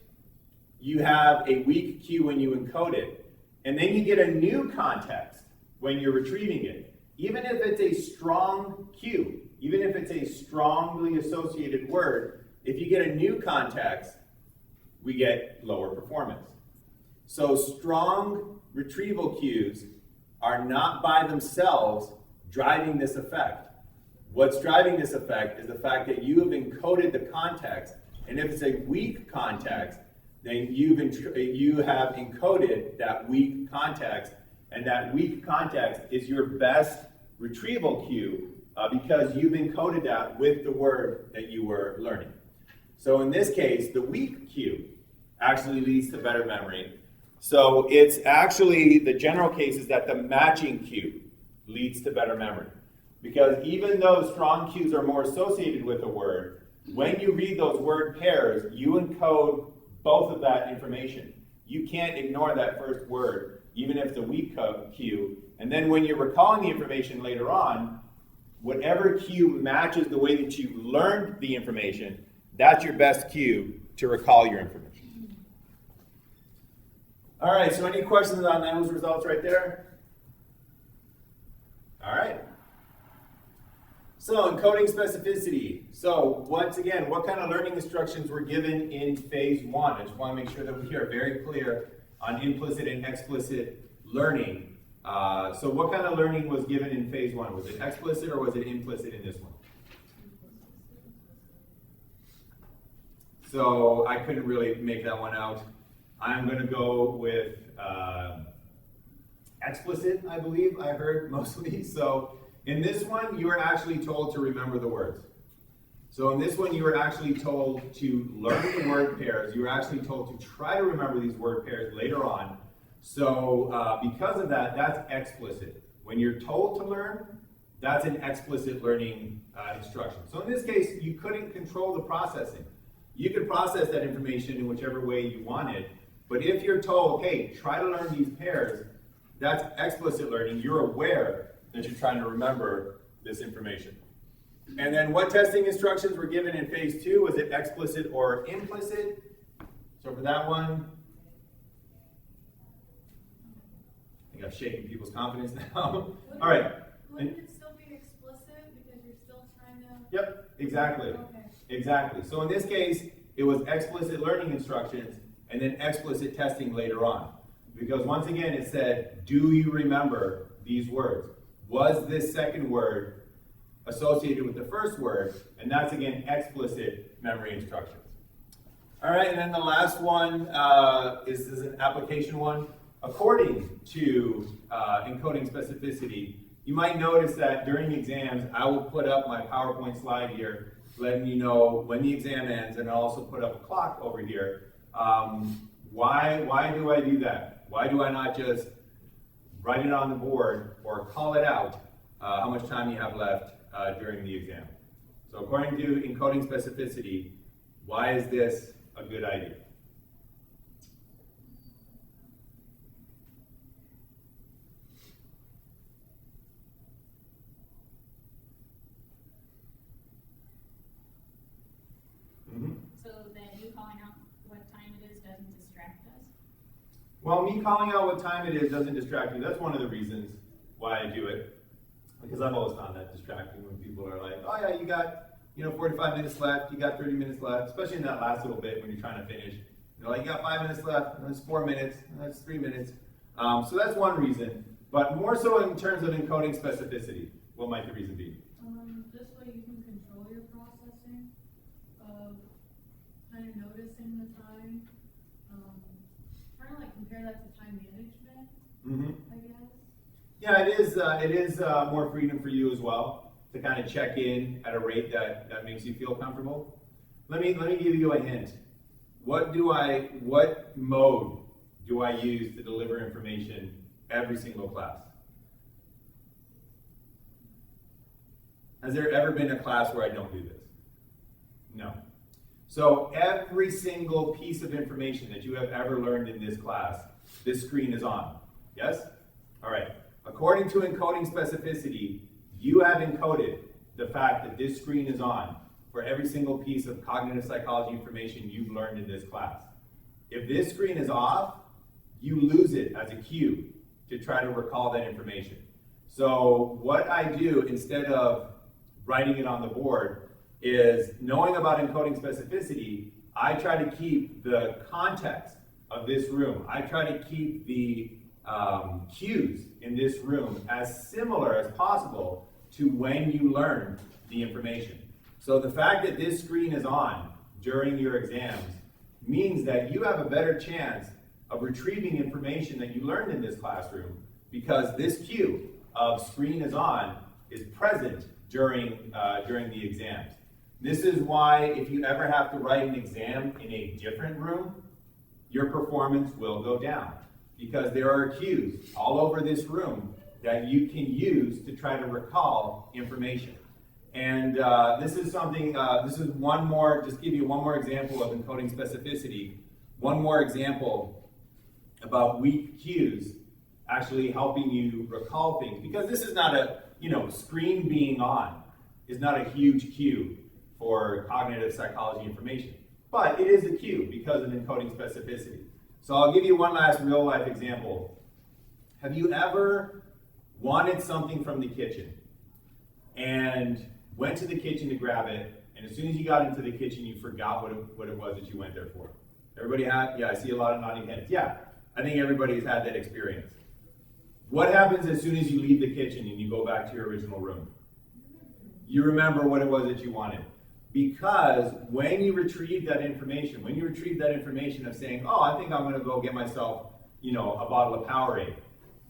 you have a weak cue when you encode it, and then you get a new context when you're retrieving it, even if it's a strong cue, even if it's a strongly associated word, if you get a new context, we get lower performance. So strong retrieval cues are not by themselves driving this effect. What's driving this effect is the fact that you have encoded the context, and if it's a weak context, then you have encoded that weak context, and that weak context is your best retrieval cue because you've encoded that with the word that you were learning. So in this case, the weak cue actually leads to better memory. So it's actually, the general case is that the matching cue leads to better memory. Because even though strong cues are more associated with a word, when you read those word pairs, you encode both of that information. You can't ignore that first word, even if it's a weak cue. And then when you're recalling the information later on, whatever cue matches the way that you learned the information, that's your best cue to recall your information. All right, so any questions on those results right there? All right. So encoding specificity. So once again, what kind of learning instructions were given in phase one? I just want to make sure that we are very clear on implicit and explicit learning. So what kind of learning was given in phase one? Was it explicit or was it implicit in this one? So I couldn't really make that one out. I'm going to go with explicit, I believe I heard mostly. So in this one, you were actually told to remember the words. So in this one, you were actually told to learn the word pairs. You were actually told to try to remember these word pairs later on. So because of that, that's explicit. When you're told to learn, that's an explicit learning instruction. So in this case, you couldn't control the processing. You could process that information in whichever way you wanted. But if you're told, hey, try to learn these pairs, that's explicit learning. You're aware that you're trying to remember this information. And then what testing instructions were given in phase two? Was it explicit or implicit? So for that one, I think I've shaken people's confidence now. All right. Wouldn't it still be explicit because you're still trying to... Yep, exactly. Okay. Exactly. So in this case, it was explicit learning instructions and then explicit testing later on. Because once again, it said, do you remember these words? Was this second word associated with the first word? And that's, again, explicit memory instructions. All right, and then the last one is an application one. According to encoding specificity, you might notice that during the exams, I will put up my PowerPoint slide here, letting you know when the exam ends, and I'll also put up a clock over here. Why do I do that? Why do I not just write it on the board or call it out how much time you have left during the exam? So according to encoding specificity, why is this a good idea? So that you calling out what time it is doesn't distract us? Well, me calling out what time it is doesn't distract you. That's one of the reasons why I do it. Because I've always found that distracting when people are like, oh yeah, you got 45 minutes left, you got 30 minutes left, especially in that last little bit when you're trying to finish. You're like, you got 5 minutes left, and that's 4 minutes, and that's 3 minutes. So that's one reason. But more so in terms of encoding specificity, what might the reason be? This way you can control your processing of kind of noticing the time. Kind of like compare that to time management, I guess. Yeah, it is more freedom for you as well to kind of check in at a rate that makes you feel comfortable. Let me give you a hint. What mode do I use to deliver information every single class? Has there ever been a class where I don't do this? No. So every single piece of information that you have ever learned in this class, this screen is on. Yes? All right. According to encoding specificity, you have encoded the fact that this screen is on for every single piece of cognitive psychology information you've learned in this class. If this screen is off, you lose it as a cue to try to recall that information. So what I do instead of writing it on the board is, knowing about encoding specificity, I try to keep the context of this room. I try to keep the cues in this room as similar as possible to when you learned the information. So the fact that this screen is on during your exams means that you have a better chance of retrieving information that you learned in this classroom, because this cue of screen is on is present during the exams. This is why if you ever have to write an exam in a different room, your performance will go down, because there are cues all over this room that you can use to try to recall information. And this is something, this is one more, just give you one more example of encoding specificity, one more example about weak cues actually helping you recall things. Because this is not a, screen being on is not a huge cue for cognitive psychology information. But it is a cue because of encoding specificity. So I'll give you one last real life example. Have you ever wanted something from the kitchen and went to the kitchen to grab it, and as soon as you got into the kitchen, you forgot what it was that you went there for? Everybody had? Yeah, I see a lot of nodding heads. Yeah, I think everybody's had that experience. What happens as soon as you leave the kitchen and you go back to your original room? You remember what it was that you wanted. Because when you retrieve that information, of saying, oh, I think I'm going to go get myself, a bottle of Powerade,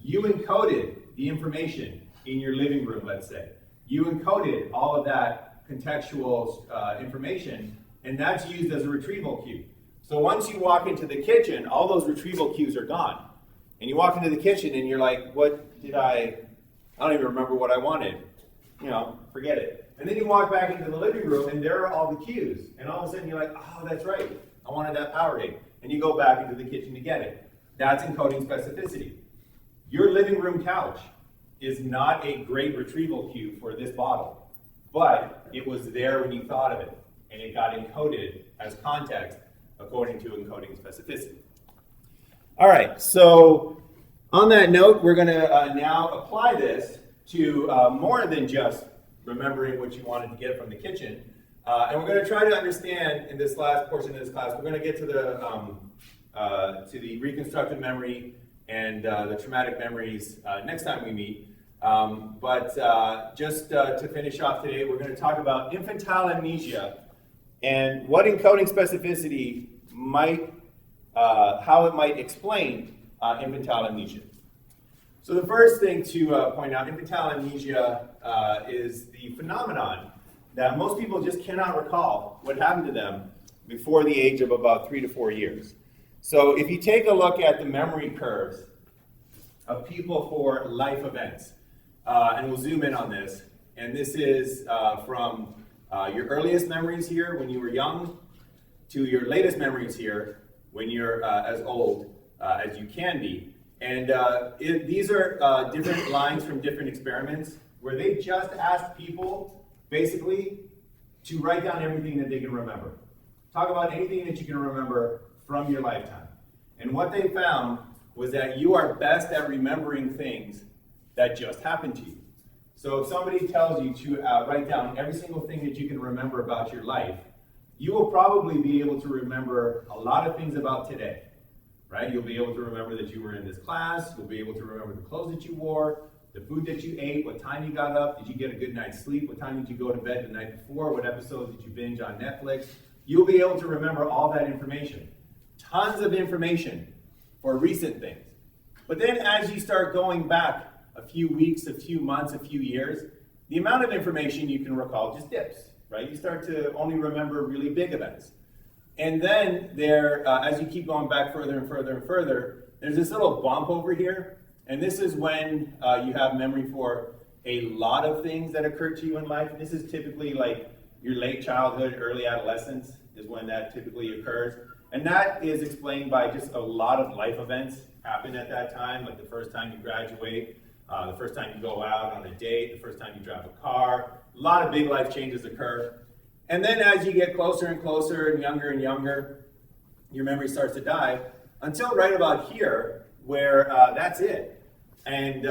you encoded the information in your living room, let's say. You encoded all of that contextual information, and that's used as a retrieval cue. So once you walk into the kitchen, all those retrieval cues are gone. And you walk into the kitchen and you're like, what did I don't even remember what I wanted. Forget it. And then you walk back into the living room and there are all the cues. And all of a sudden you're like, oh, that's right. I wanted that Powerade. And you go back into the kitchen to get it. That's encoding specificity. Your living room couch is not a great retrieval cue for this bottle, but it was there when you thought of it, and it got encoded as context according to encoding specificity. All right, so on that note, we're going to now apply this to more than just remembering what you wanted to get from the kitchen, and we're going to try to understand in this last portion of this class. We're going to get to the reconstructive memory and the traumatic memories next time we meet. But just to finish off today, we're going to talk about infantile amnesia and what encoding specificity might, how it might explain infantile amnesia. So the first thing to point out, infantile amnesia is the phenomenon that most people just cannot recall what happened to them before the age of about 3 to 4 years. So if you take a look at the memory curves of people for life events, and we'll zoom in on this, and this is from your earliest memories here when you were young to your latest memories here when you're as old as you can be. And these are different lines from different experiments where they just asked people basically to write down everything that they can remember. Talk about anything that you can remember from your lifetime. And what they found was that you are best at remembering things that just happened to you. So if somebody tells you to write down every single thing that you can remember about your life, you will probably be able to remember a lot of things about today, right? You'll be able to remember that you were in this class, you'll be able to remember the clothes that you wore, the food that you ate, what time you got up, did you get a good night's sleep, what time did you go to bed the night before, what episodes did you binge on Netflix. You'll be able to remember all that information. Tons of information for recent things. But then as you start going back a few weeks, a few months, a few years, the amount of information you can recall just dips, right? You start to only remember really big events. And then as you keep going back further and further and further, there's this little bump over here. And this is when you have memory for a lot of things that occurred to you in life. This is typically like your late childhood, early adolescence is when that typically occurs. And that is explained by just a lot of life events happen at that time, like the first time you graduate, the first time you go out on a date, the first time you drive a car. A lot of big life changes occur. And then as you get closer and closer and younger, your memory starts to die until right about here where that's it. And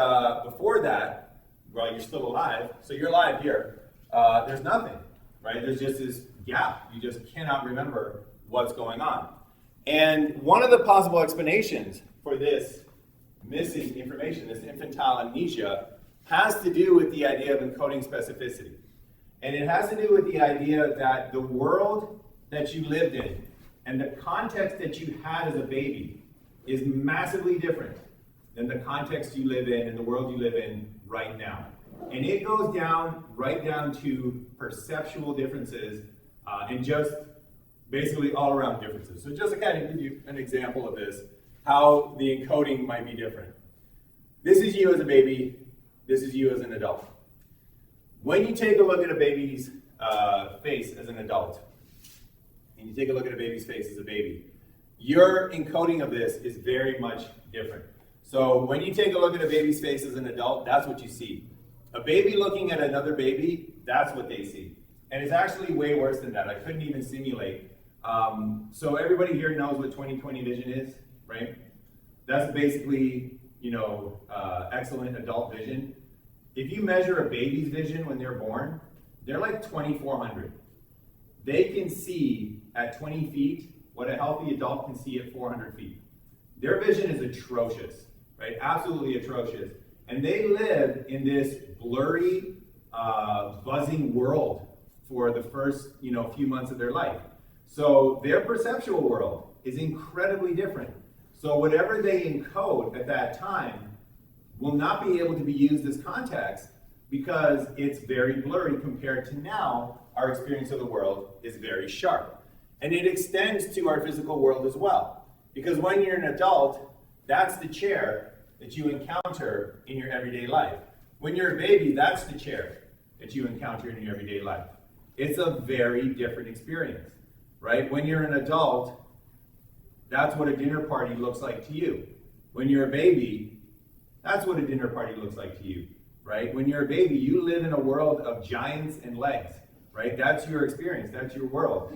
before that, while you're still alive, so you're alive here, there's nothing, right? There's just this gap. You just cannot remember what's going on. And one of the possible explanations for this missing information, this infantile amnesia, has to do with the idea of encoding specificity. And it has to do with the idea that the world that you lived in and the context that you had as a baby is massively different than the context you live in and the world you live in right now. And it goes down, right down to perceptual differences and just basically all around differences. So just to kind of give you an example of this, how the encoding might be different. This is you as a baby, this is you as an adult. When you take a look at a baby's face as an adult, and you take a look at a baby's face as a baby, your encoding of this is very much different. So when you take a look at a baby's face as an adult, that's what you see. A baby looking at another baby, that's what they see. And it's actually way worse than that. I couldn't even simulate. So everybody here knows what 20/20 vision is, right? That's basically, excellent adult vision. If you measure a baby's vision when they're born, they're like 2,400. They can see at 20 feet what a healthy adult can see at 400 feet. Their vision is atrocious, right? Absolutely atrocious. And they live in this blurry, buzzing world for the first, few months of their life. So their perceptual world is incredibly different. So whatever they encode at that time will not be able to be used as context because it's very blurry compared to now. Our experience of the world is very sharp. And it extends to our physical world as well. Because when you're an adult, that's the chair that you encounter in your everyday life. When you're a baby, that's the chair that you encounter in your everyday life. It's a very different experience, right? When you're an adult, that's what a dinner party looks like to you. When you're a baby, that's what a dinner party looks like to you, right? When you're a baby, you live in a world of giants and legs, right? That's your experience, that's your world.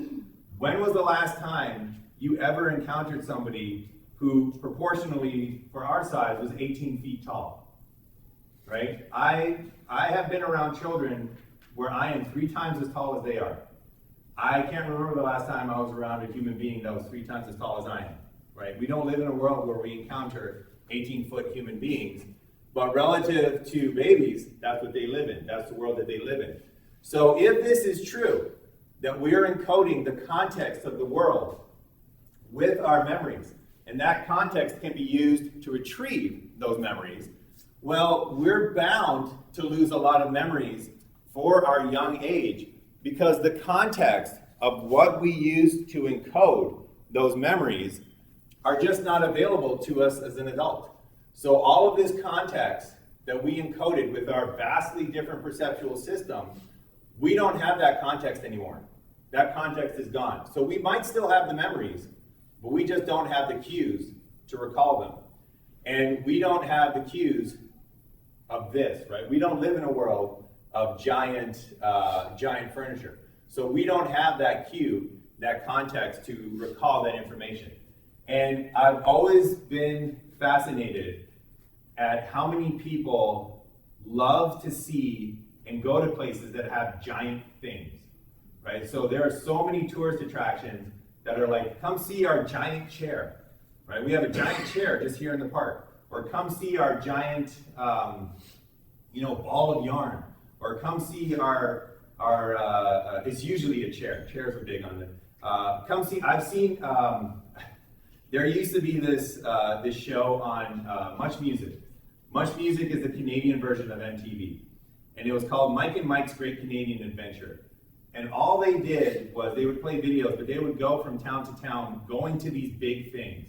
When was the last time you ever encountered somebody who proportionally, for our size, was 18 feet tall, right? I have been around children where I am 3 times as tall as they are. I can't remember the last time I was around a human being that was 3 times as tall as I am, right? We don't live in a world where we encounter 18-foot human beings, but relative to babies, that's what they live in. That's the world that they live in. So if this is true, that we are encoding the context of the world with our memories, and that context can be used to retrieve those memories, well, we're bound to lose a lot of memories for our young age because the context of what we use to encode those memories are just not available to us as an adult. So all of this context that we encoded with our vastly different perceptual system We don't have that context anymore. That context is gone. So we might still have the memories, but we just don't have the cues to recall them. And we don't have the cues of this, right? We don't live in a world of giant furniture. So we don't have that cue, that context to recall that information. And I've always been fascinated at how many people love to see and go to places that have giant things, right? So there are so many tourist attractions that are like, come see our giant chair, right? We have a giant chair just here in the park. Or come see our giant, ball of yarn. Or come see our it's usually a chair. Chairs are big on it. I've seen, there used to be this show on Much Music. Much Music is the Canadian version of MTV. And it was called Mike and Mike's Great Canadian Adventure. And all they did was they would play videos, but they would go from town to town going to these big things.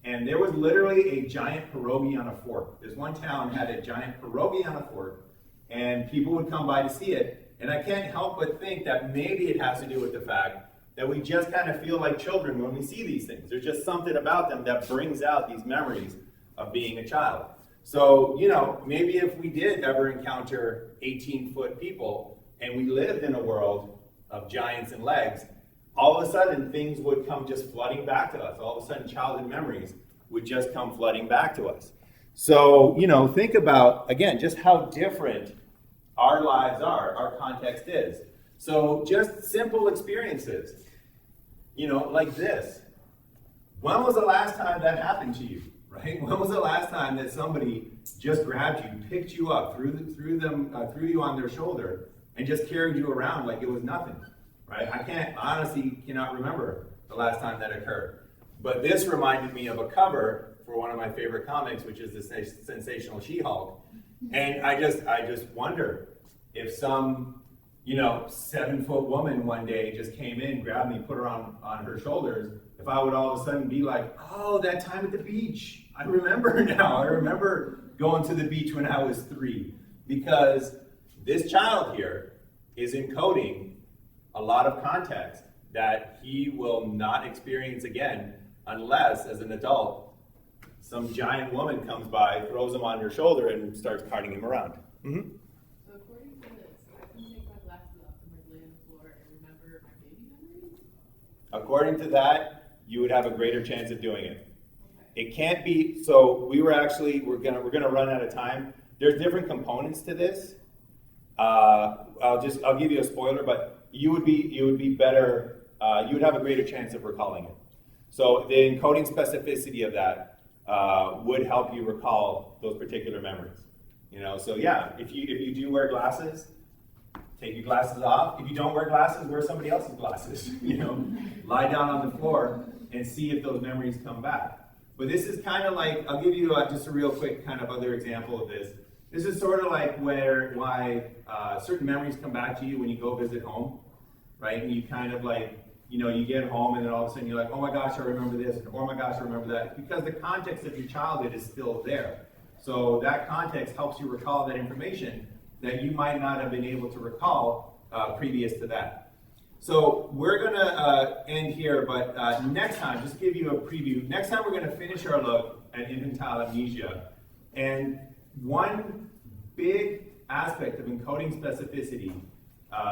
And there was literally a giant pierogi on a fork. This one town had a giant pierogi on a fork, and people would come by to see it. And I can't help but think that maybe it has to do with the fact that we just kind of feel like children when we see these things. There's just something about them that brings out these memories of being a child. So, maybe if we did ever encounter 18-foot people and we lived in a world of giants and legs, all of a sudden things would come just flooding back to us. All of a sudden childhood memories would just come flooding back to us. So, think about, again, just how different our lives are, our context is. So just simple experiences, like this. When was the last time that happened to you, right? When was the last time that somebody just grabbed you, picked you up, threw you on their shoulder, and just carried you around like it was nothing, right? I honestly cannot remember the last time that occurred. But this reminded me of a cover for one of my favorite comics, which is the Sensational She-Hulk. And I just wonder if some, 7-foot woman one day just came in, grabbed me, put her on her shoulders, if I would all of a sudden be like, oh, that time at the beach. I remember now. I remember going to the beach when I was 3. Because this child here is encoding a lot of context that he will not experience again unless, as an adult, some giant woman comes by, throws him on her shoulder, and starts carting him around. Mm-hmm. So according to this, I can take my glasses off and lay on the floor and remember my baby memories? According to that, you would have a greater chance of doing it. Okay. It can't be, so we're gonna run out of time. There's different components to this. I'll give you a spoiler, but you would be better, you would have a greater chance of recalling it. So the encoding specificity of that would help you recall those particular memories. So yeah, if you do wear glasses, take your glasses off. If you don't wear glasses, wear somebody else's glasses. Lie down on the floor and see if those memories come back. But this is kind of like, I'll give you just a real quick kind of other example of this. This is sort of like why certain memories come back to you when you go visit home, right? And you kind of like, you get home and then all of a sudden you're like, oh my gosh, I remember this, and oh my gosh, I remember that. Because the context of your childhood is still there. So that context helps you recall that information that you might not have been able to recall previous to that. So we're gonna end here, but next time, just to give you a preview, next time we're gonna finish our look at infantile amnesia. And one big aspect of encoding specificity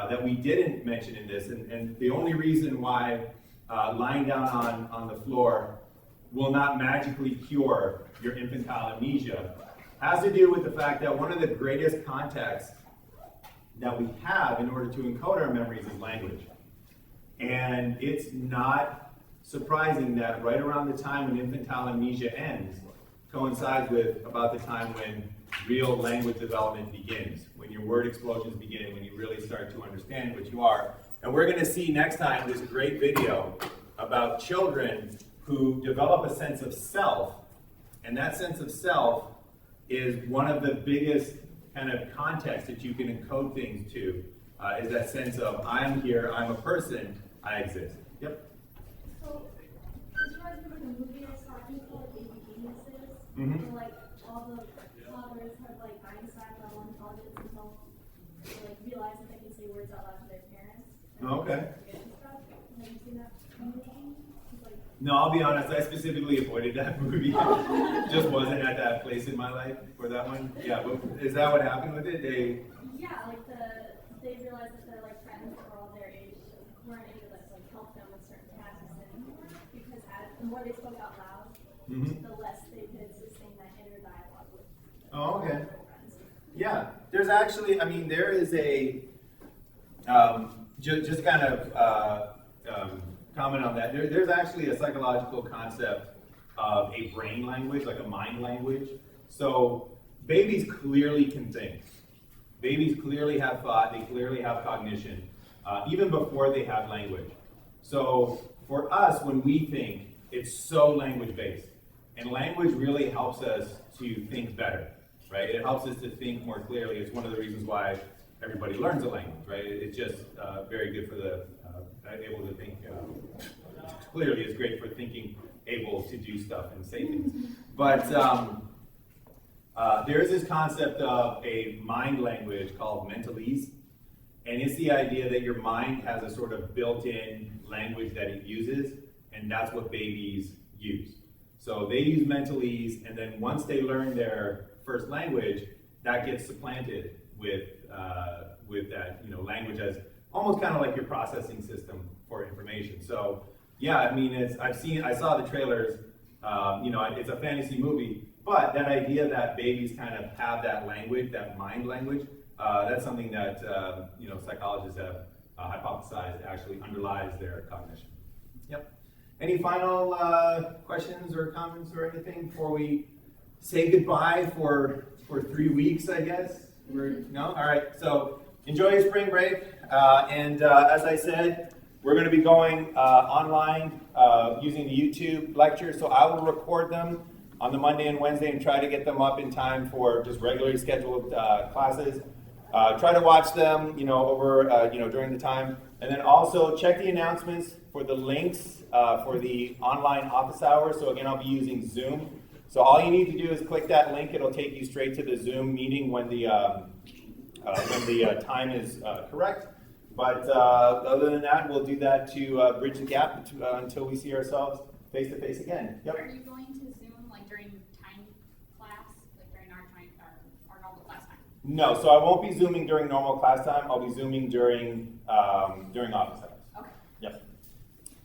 that we didn't mention in this, and the only reason why lying down on the floor will not magically cure your infantile amnesia, has to do with the fact that one of the greatest contexts that we have in order to encode our memories is language. And it's not surprising that right around the time when infantile amnesia ends coincides with about the time when real language development begins, when your word explosions begin, when you really start to understand what you are. And we're going to see next time this great video about children who develop a sense of self, and that sense of self is one of the biggest kind of contexts that you can encode things to, is that sense of I'm here, I'm a person, I exist. Yep? So, as far as the movie is talking about baby geniuses, Mm-hmm. like all the toddlers have like Einstein level intelligence until they like realize that they can say words words out loud to their parents. Oh, okay. And stuff. Have you seen that movie? It's like, No, I'll be honest, I specifically avoided that movie. Just wasn't at that place in my life for that one. Yeah, but is that what happened with it? yeah, like they realized that their like friends that were all their age weren't able to like help them with certain tasks anymore because the more they spoke out loud, the less they could sustain that inner dialogue with Oh, okay. their friends. Yeah, there's actually, I mean, there is a, just kind of comment on that. There's actually a psychological concept of a brain language, like a mind language. So babies clearly can think. Babies clearly have thought, they clearly have cognition, even before they have language. So for us, when we think, it's so language-based. And language really helps us to think better, right? It helps us to think more clearly. It's one of the reasons why everybody learns a language, right? It's just very good for the able to think clearly. It's great for thinking, able to do stuff and say things. But there is this concept of a mind language called mentalese, and it's the idea that your mind has a sort of built-in language that it uses, and that's what babies use. So they use mentalese, and then once they learn their first language, that gets supplanted with that language as almost kind of like your processing system for information. So yeah, I mean, I saw the trailers. It's a fantasy movie, but that idea that babies kind of have that language, that mind language, that's something that psychologists have hypothesized actually underlies their cognition. Yep. Any final questions or comments or anything before we say goodbye for 3 weeks, I guess? No? All right. So enjoy your spring break. And as I said, we're going to be going online using the YouTube lectures. So I will record them on the Monday and Wednesday and try to get them up in time for just regularly scheduled classes. Try to watch them, over, during the time. And then also check the announcements for the links for the online office hours. So again, I'll be using Zoom. So all you need to do is click that link. It'll take you straight to the Zoom meeting when the time is correct. But other than that, we'll do that to bridge the gap until we see ourselves face to face again. Yep. Are you going to Zoom like during time class, like during our normal class time? No, so I won't be Zooming during normal class time. I'll be Zooming during office hours. Okay. Yep.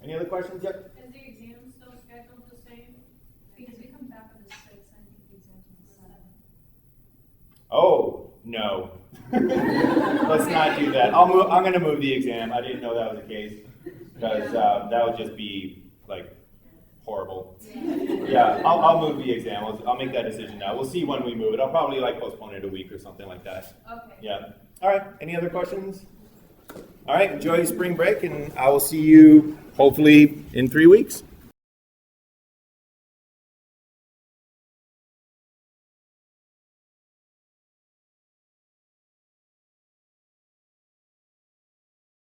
Any other questions? Yep. Is the exam still scheduled the same? Because we come back on the 6th, I think the exam's on the 7th. Oh, no. Let's not do that. I'm going to move the exam. I didn't know that was the case because that would just be like horrible. Yeah, I'll move the exam. I'll make that decision now. We'll see when we move it. I'll probably postpone it a week or something like that. Okay. Yeah. All right. Any other questions? All right. Enjoy your spring break, and I will see you hopefully in 3 weeks.